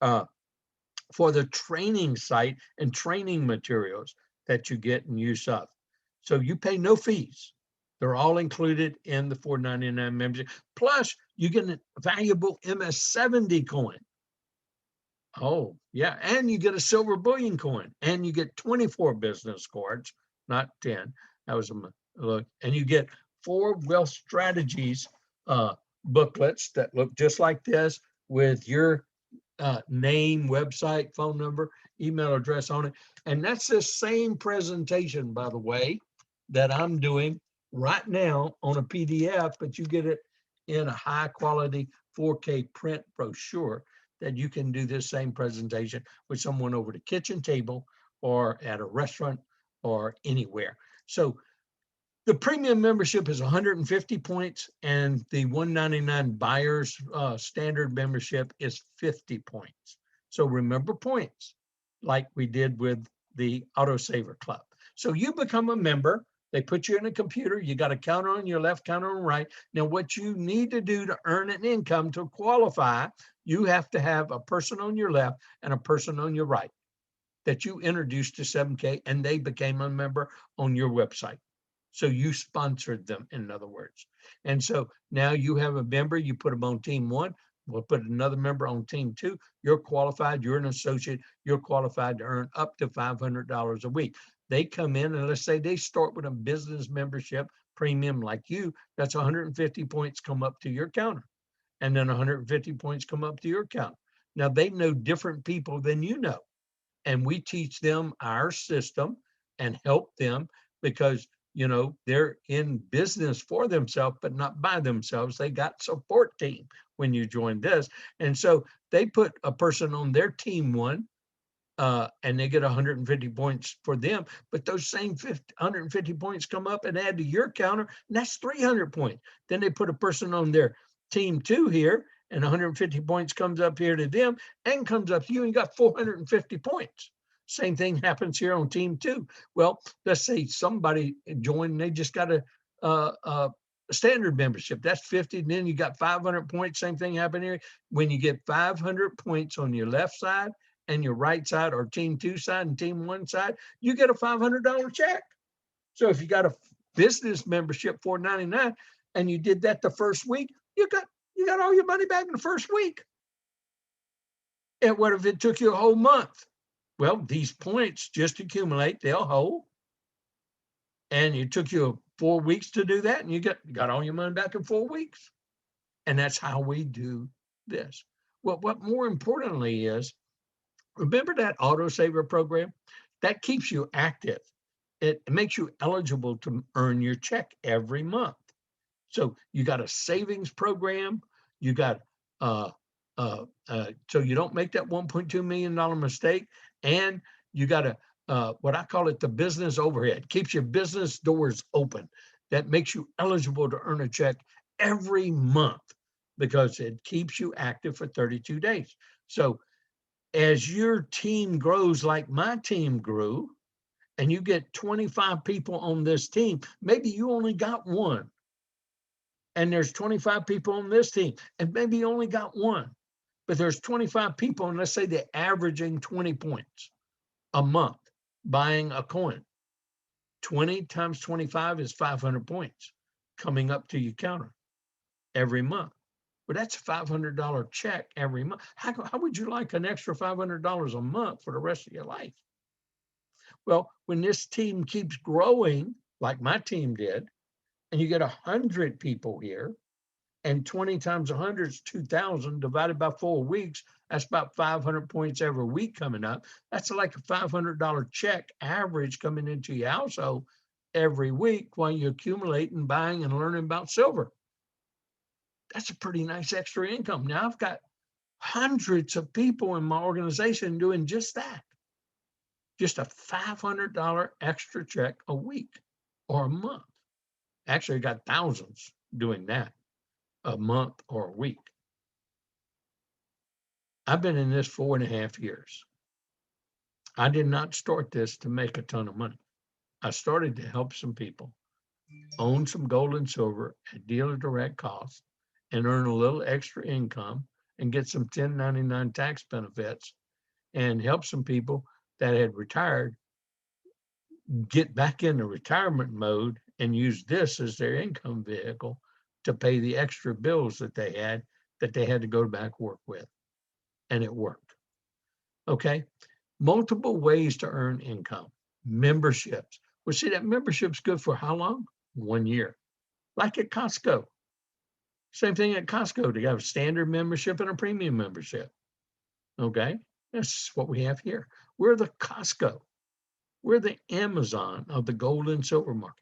S1: for the training site and training materials that you get and use of. So you pay no fees. They're all included in the $499 membership. Plus, you get a valuable MS-70 coin. Oh, yeah. And you get a silver bullion coin, and you get 24 business cards, not 10. That was a look. And you get 4 wealth strategies booklets that look just like this with your name, website, phone number, email address on it. And that's the same presentation, by the way, that I'm doing right now on a PDF, but you get it in a high quality 4K print brochure that you can do this same presentation with someone over the kitchen table or at a restaurant or anywhere. So the premium membership is 150 points, and the $199 buyer's standard membership is 50 points. So remember points, like we did with the Autosaver Club. So you become a member. They put you in a computer. You got a counter on your left, counter on the right. Now, what you need to do to earn an income to qualify, you have to have a person on your left and a person on your right that you introduced to 7K, and they became a member on your website. So you sponsored them, in other words. And so now you have a member, you put them on team 1, we'll put another member on team 2. You're qualified, you're an associate, you're qualified to earn up to $500 a week. They come in, and let's say they start with a business membership premium like you, that's 150 points come up to your counter. And then 150 points come up to your counter. Now they know different people than you know. And we teach them our system and help them because they're in business for themselves, but not by themselves. They got support team when you join this. And so they put a person on their team 1, and they get 150 points for them. But those same 150 points come up and add to your counter, and that's 300 points. Then they put a person on their team 2 here, and 150 points comes up here to them and comes up to you, and you got 450 points. Same thing happens here on team 2. Well, let's say somebody joined and they just got a standard membership. That's 50. And then you got 500 points. Same thing happened here. When you get 500 points on your left side and your right side, or team 2 side and team 1 side, you get a $500 check. So if you got a business membership $499 and you did that the first week, you got all your money back in the first week. And what if it took you a whole month? Well, these points just accumulate, they'll hold. And it took you 4 weeks to do that, and you got all your money back in 4 weeks. And that's how we do this. Well, what more importantly is, remember that Autosaver program? That keeps you active. It makes you eligible to earn your check every month. So you got a savings program, you got so you don't make that $1.2 million mistake, and you got what I call it the business overhead. Keeps your business doors open. That makes you eligible to earn a check every month because it keeps you active for 32 days. So as your team grows like my team grew, and you get 25 people on this team, maybe you only got one. And there's 25 people on this team, and maybe you only got one. But there's 25 people, and let's say they're averaging 20 points a month buying a coin. 20 times 25 is 500 points coming up to your counter every month. Well, that's a $500 check every month. How would you like an extra $500 a month for the rest of your life? Well, when this team keeps growing, like my team did, and you get 100 people here, and 20 times 100 is 2,000 divided by 4 weeks. That's about 500 points every week coming up. That's like a $500 check average coming into your household every week while you accumulate and buying and learning about silver. That's a pretty nice extra income. Now I've got hundreds of people in my organization doing just that. Just a $500 extra check a week or a month. Actually, I got thousands doing that a month or a week. I've been in this 4.5 years. I did not start this to make a ton of money. I started to help some people own some gold and silver at dealer direct cost and earn a little extra income and get some 1099 tax benefits and help some people that had retired get back into retirement mode and use this as their income vehicle to pay the extra bills that they had to go back work with. And it worked. Okay. Multiple ways to earn income. Memberships. Well, see, that membership's good for how long? 1 year. Like at Costco. Same thing at Costco. They have a standard membership and a premium membership. Okay. That's what we have here. We're the Costco. We're the Amazon of the gold and silver market.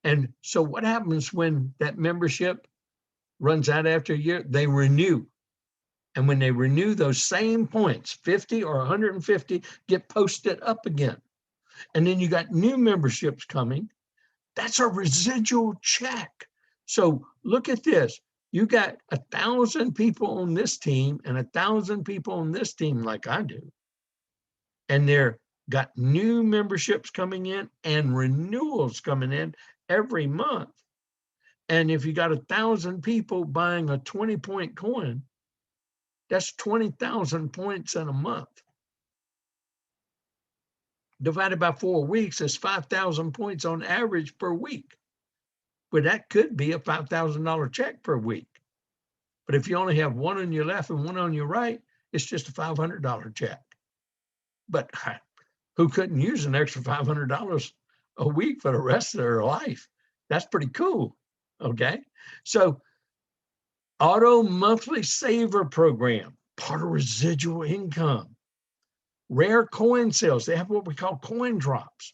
S1: And so what happens when that membership runs out after a year? They renew. And when they renew, those same points, 50 or 150, get posted up again. And then you got new memberships coming. That's a residual check. So look at this. You got 1,000 people on this team and 1,000 people on this team like I do. And they're got new memberships coming in and renewals coming in every month. And if you got 1,000 people buying a 20-point coin, that's 20,000 points in a month. Divided by 4 weeks is 5,000 points on average per week. But that could be a $5,000 check per week. But if you only have one on your left and one on your right, it's just a $500 check. But who couldn't use an extra $500 a week for the rest of their life? That's pretty cool. Okay. So auto monthly saver program, part of residual income. Rare coin sales. They have what we call coin drops.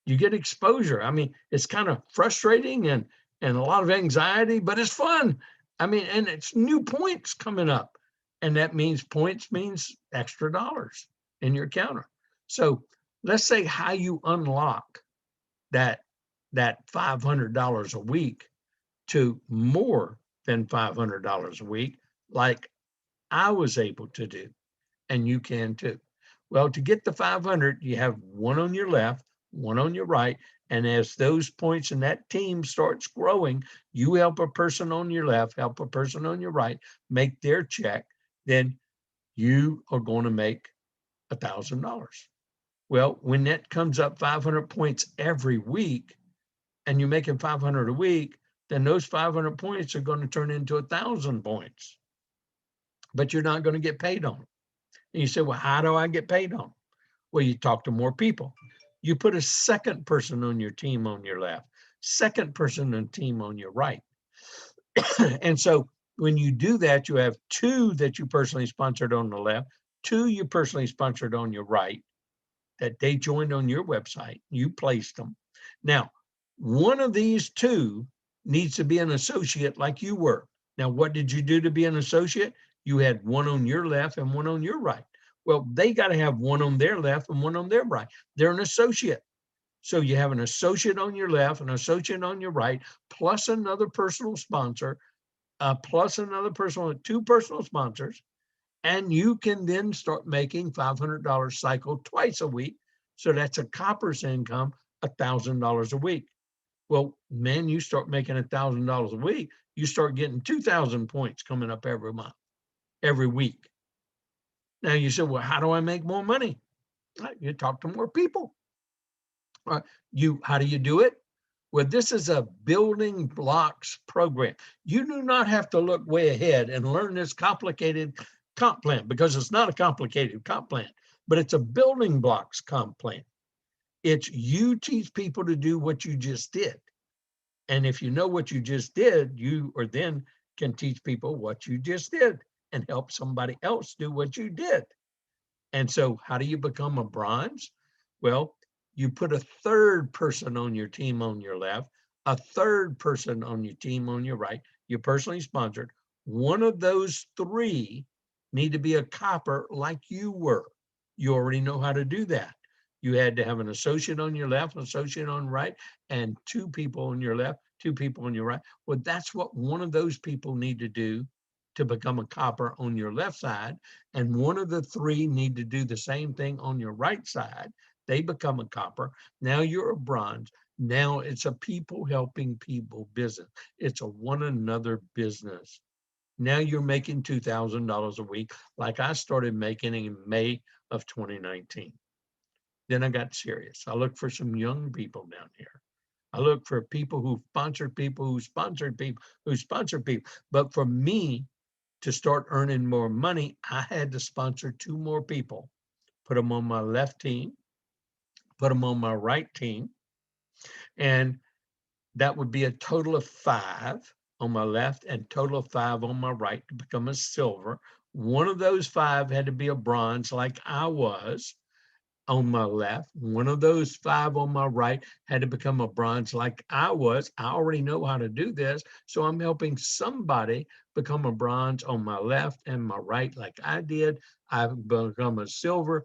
S1: You get exposure. I mean, it's kind of frustrating and a lot of anxiety, but it's fun. I mean, and it's new points coming up. And that means points means extra dollars in your counter. So let's say how you unlock that $500 a week to more than $500 a week, like I was able to do, and you can too. Well, to get the 500, you have one on your left, one on your right, and as those points in that team starts growing, you help a person on your left, help a person on your right, make their check, then you are going to make $1,000. Well, when that comes up 500 points every week, and you're making 500 a week, then those 500 points are going to turn into 1,000 points. But you're not going to get paid on them. And you say, well, how do I get paid on them? Well, you talk to more people. You put a second person on your team on your left, second person on the team on your right. And so when you do that, you have 2 that you personally sponsored on the left, 2 you personally sponsored on your right, that they joined on your website. You placed them. Now, one of these 2 needs to be an associate like you were. Now, what did you do to be an associate? You had one on your left and one on your right. Well, they got to have one on their left and one on their right. They're an associate. So you have an associate on your left, an associate on your right, plus another personal sponsor, plus another personal, 2 personal sponsors. And you can then start making $500 cycle twice a week. So that's a copper's income, $1,000 a week. Well, man, you start making $1,000 a week, you start getting 2,000 points coming up every month, every week. Now you say, well, how do I make more money? You talk to more people. How do you do it? Well, this is a building blocks program. You do not have to look way ahead and learn this complicated comp plan, because it's not a complicated comp plan, but it's a building blocks comp plan. It's you teach people to do what you just did. And if you know what you just did, you or then can teach people what you just did and help somebody else do what you did. And so how do you become a bronze? Well, you put a third person on your team on your left, a third person on your team on your right, you personally sponsored. One of those three need to be a copper like you were. You already know how to do that. You had to have an associate on your left, an associate on the right, and two people on your left, two people on your right. Well, that's what one of those people need to do to become a copper on your left side, and one of the three need to do the same thing on your right side. They become a copper. Now you're a bronze. Now it's a people helping people business. It's a one another business. Now you're making $2,000 a week, like I started making in May of 2019. Then I got serious. I looked for some young people down here. I looked for people who sponsored people, who sponsored people, who sponsored people. But for me to start earning more money, I had to sponsor two more people, put them on my left team, put them on my right team. And that would be a total of 5 on my left and total of 5 on my right to become a silver. One of those 5 had to be a bronze like I was on my left. One of those 5 on my right had to become a bronze like I was. I already know how to do this. So I'm helping somebody become a bronze on my left and my right like I did. I've become a silver.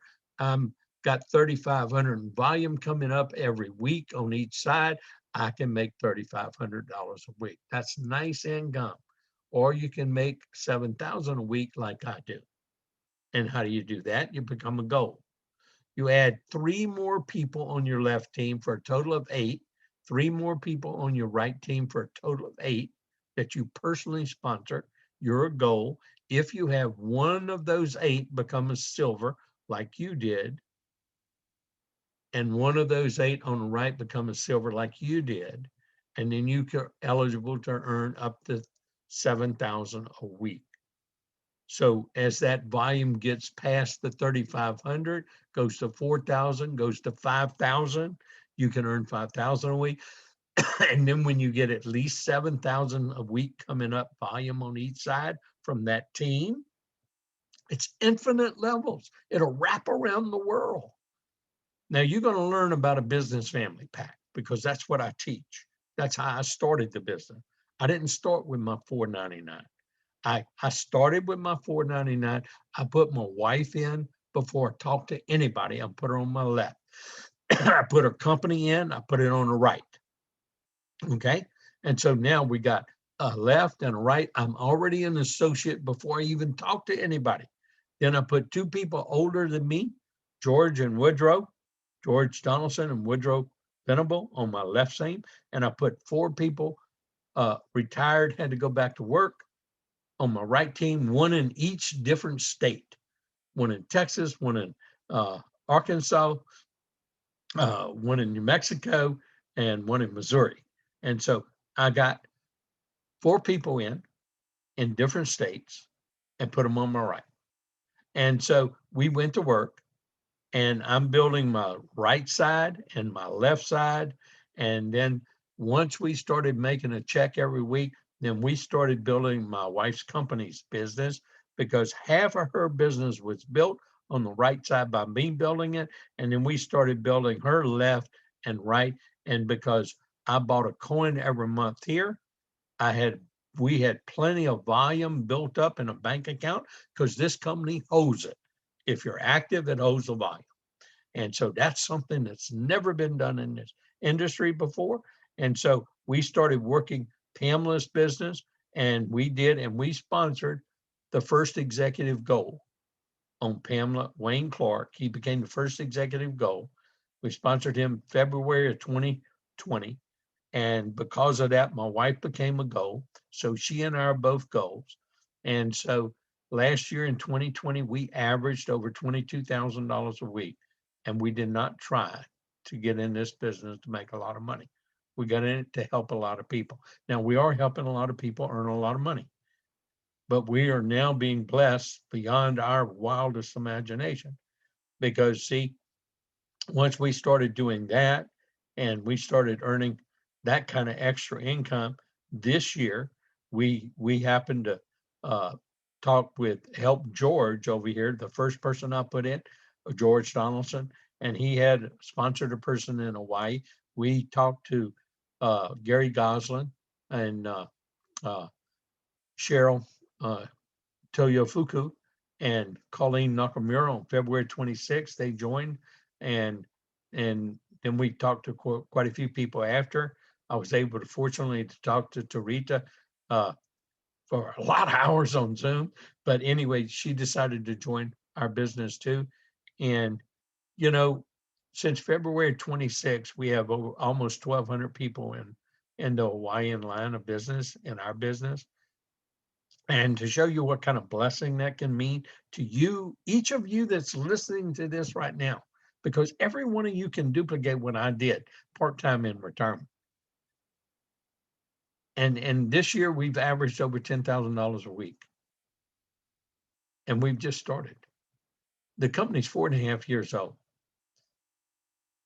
S1: Got 3,500 in volume coming up every week on each side. I can make $3,500 a week. That's nice income. Or you can make 7,000 a week like I do. And how do you do that? You become a gold. You add 3 more people on your left team for a total of 8, 3 more people on your right team for a total of 8 that you personally sponsor. You're a gold. If you have one of those 8 become a silver like you did, and one of those 8 on the right become a silver like you did, and then you are eligible to earn up to 7,000 a week. So as that volume gets past the 3,500, goes to 4,000, goes to 5,000, you can earn 5,000 a week. And then when you get at least 7,000 a week coming up volume on each side from that team, it's infinite levels. It'll wrap around the world. Now you're going to learn about a business family pack because that's what I teach. That's how I started the business. I didn't start with my $4.99. I started with my $4.99. I put my wife in before I talked to anybody. I put her on my left. I put her company in. I put it on the right. Okay. And so now we got a left and a right. I'm already an associate before I even talk to anybody. Then I put 2 people older than me, George and Woodrow, George Donaldson and Woodrow Venable on my left side. And I put 4 people retired, had to go back to work on my right team, 1 in each different state, 1 in Texas, 1 in Arkansas, 1 in New Mexico, and 1 in Missouri. And so I got 4 people in different states and put them on my right. And so we went to work, and I'm building my right side and my left side. And then once we started making a check every week, then we started building my wife's company's business, because half of her business was built on the right side by me building it. And then we started building her left and right. And because I bought a coin every month here, we had plenty of volume built up in a bank account, because this company holds it. If you're active, it holds the volume. And so that's something that's never been done in this industry before. And so we started working Pamela's business, and we sponsored the first executive goal. on Pamela Wayne Clark. He became the first executive goal. We sponsored him February of 2020. And because of that, my wife became a goal. So she and I are both goals. And so last year in 2020, we averaged over $22,000 a week. And we did not try to get in this business to make a lot of money. We got in it to help a lot of people. Now, we are helping a lot of people earn a lot of money. But we are now being blessed beyond our wildest imagination. Because, see, once we started doing that and we started earning that kind of extra income this year, we happened to talk with Help George over here, the first person I put in, George Donaldson, and he had sponsored a person in Hawaii. We talked to Gary Goslin and Cheryl Toyofuku and Colleen Nakamura on February 26th. They joined, and then we talked to quite a few people after. I was able to, fortunately, to talk to Tarita for a lot of hours on Zoom. But anyway, she decided to join our business too. And, you know, since February 26th, we have almost 1,200 people in the Hawaiian line of business, in our business. And to show you what kind of blessing that can mean to you, each of you that's listening to this right now, because every one of you can duplicate what I did part-time in retirement. And this year we've averaged over $10,000 a week. And we've just started. The company's 4.5 years old.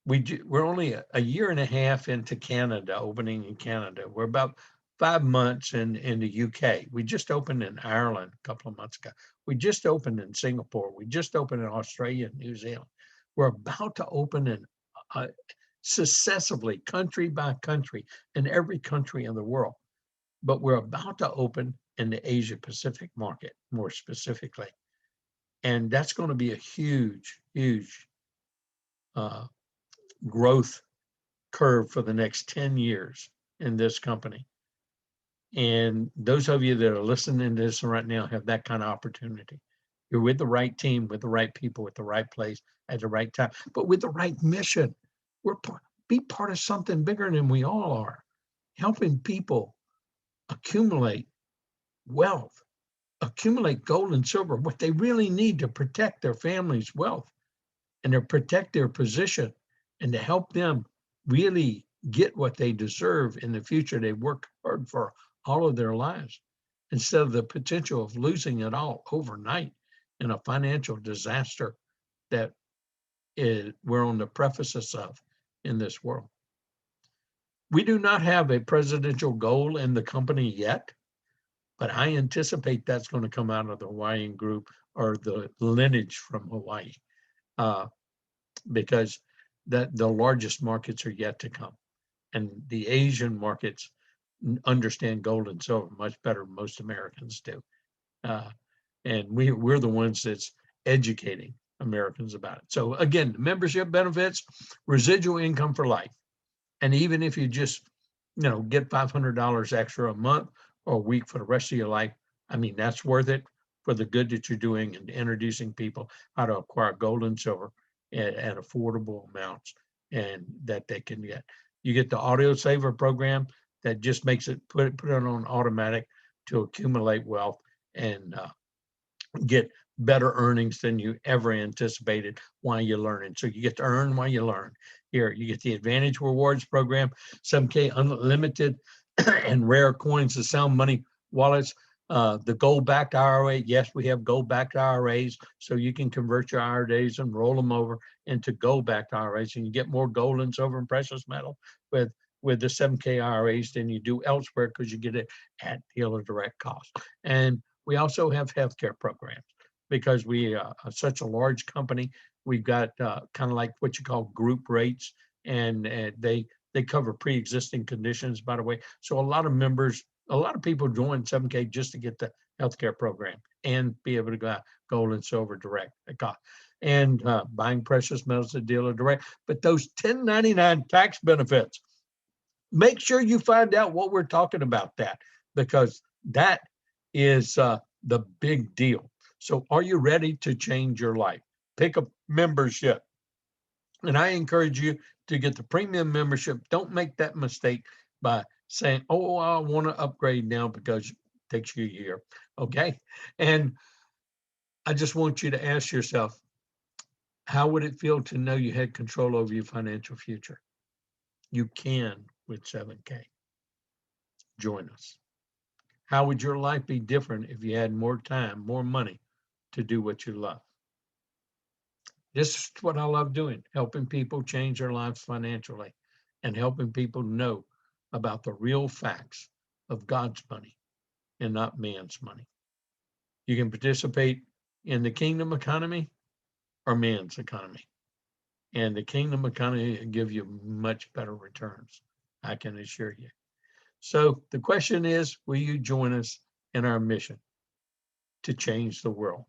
S1: We're only a year and a half into Canada, opening in Canada. We're about 5 months in the UK. We just opened in Ireland a couple of months ago. We just opened in Singapore. We just opened in Australia and New Zealand. We're about to open in successively, country by country, in every country in the world. But we're about to open in the Asia Pacific market, more specifically. And that's going to be a huge, huge growth curve for the next 10 years in this company. And those of you that are listening to this right now have that kind of opportunity. You're with the right team, with the right people, with the right place at the right time, but with the right mission. Be part of something bigger than we all are, helping people accumulate wealth, accumulate gold and silver, what they really need to protect their family's wealth and to protect their position and to help them really get what they deserve in the future. They work hard for all of their lives, instead of the potential of losing it all overnight in a financial disaster that we're on the precipice of in this world. We do not have a presidential goal in the company yet, but I anticipate that's going to come out of the Hawaiian group or the lineage from Hawaii, because the largest markets are yet to come. And the Asian markets understand gold and silver much better than most Americans do. And we're the ones that's educating Americans about it. So again, the membership benefits, residual income for life. And even if you just, get $500 extra a month or a week for the rest of your life, I mean, that's worth it for the good that you're doing and introducing people how to acquire gold and silver at affordable amounts and that they can get. You get the auto saver program that just makes it put it on automatic to accumulate wealth and get better earnings than you ever anticipated while you're learning. So you get to earn while you learn. Here, you get the Advantage Rewards program, 7K unlimited and rare coins, the sound money wallets, the gold-backed IRA. Yes, we have gold-backed IRAs, so you can convert your IRAs and roll them over into gold-backed IRAs, and you get more gold and silver and precious metal with the 7K IRAs than you do elsewhere, because you get it at dealer direct cost. And we also have healthcare programs, because we are such a large company. We've got kind of like what you call group rates, and they cover pre-existing conditions, by the way. So a lot of people join 7K just to get the healthcare program and be able to go gold and silver direct and buying precious metals at dealer direct. But those 1099 tax benefits, make sure you find out what we're talking about, that, because that is the big deal. So are you ready to change your life? Pick a membership. And I encourage you to get the premium membership. Don't make that mistake by saying, oh, I want to upgrade now because it takes you a year. Okay. And I just want you to ask yourself, how would it feel to know you had control over your financial future? You can with 7K. Join us. How would your life be different if you had more time, more money to do what you love? This is what I love doing, helping people change their lives financially and helping people know about the real facts of God's money and not man's money. You can participate in the kingdom economy or man's economy. And the kingdom economy will give you much better returns, I can assure you. So the question is, will you join us in our mission to change the world?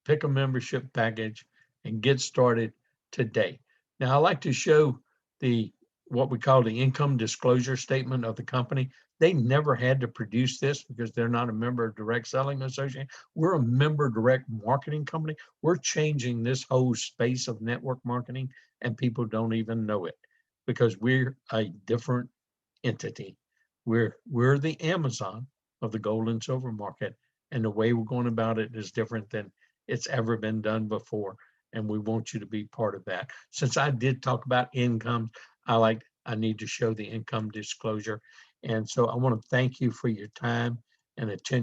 S1: Pick a membership package and get started today. Now, I like to show the what we call the income disclosure statement of the company. They never had to produce this because they're not a member of Direct Selling Association. We're a member direct marketing company. We're changing this whole space of network marketing, and people don't even know it because we're a different entity. We're the Amazon of the gold and silver market, and the way we're going about it is different than it's ever been done before. And we want you to be part of that. Since I did talk about income, I need to show the income disclosure. And so I want to thank you for your time and attention.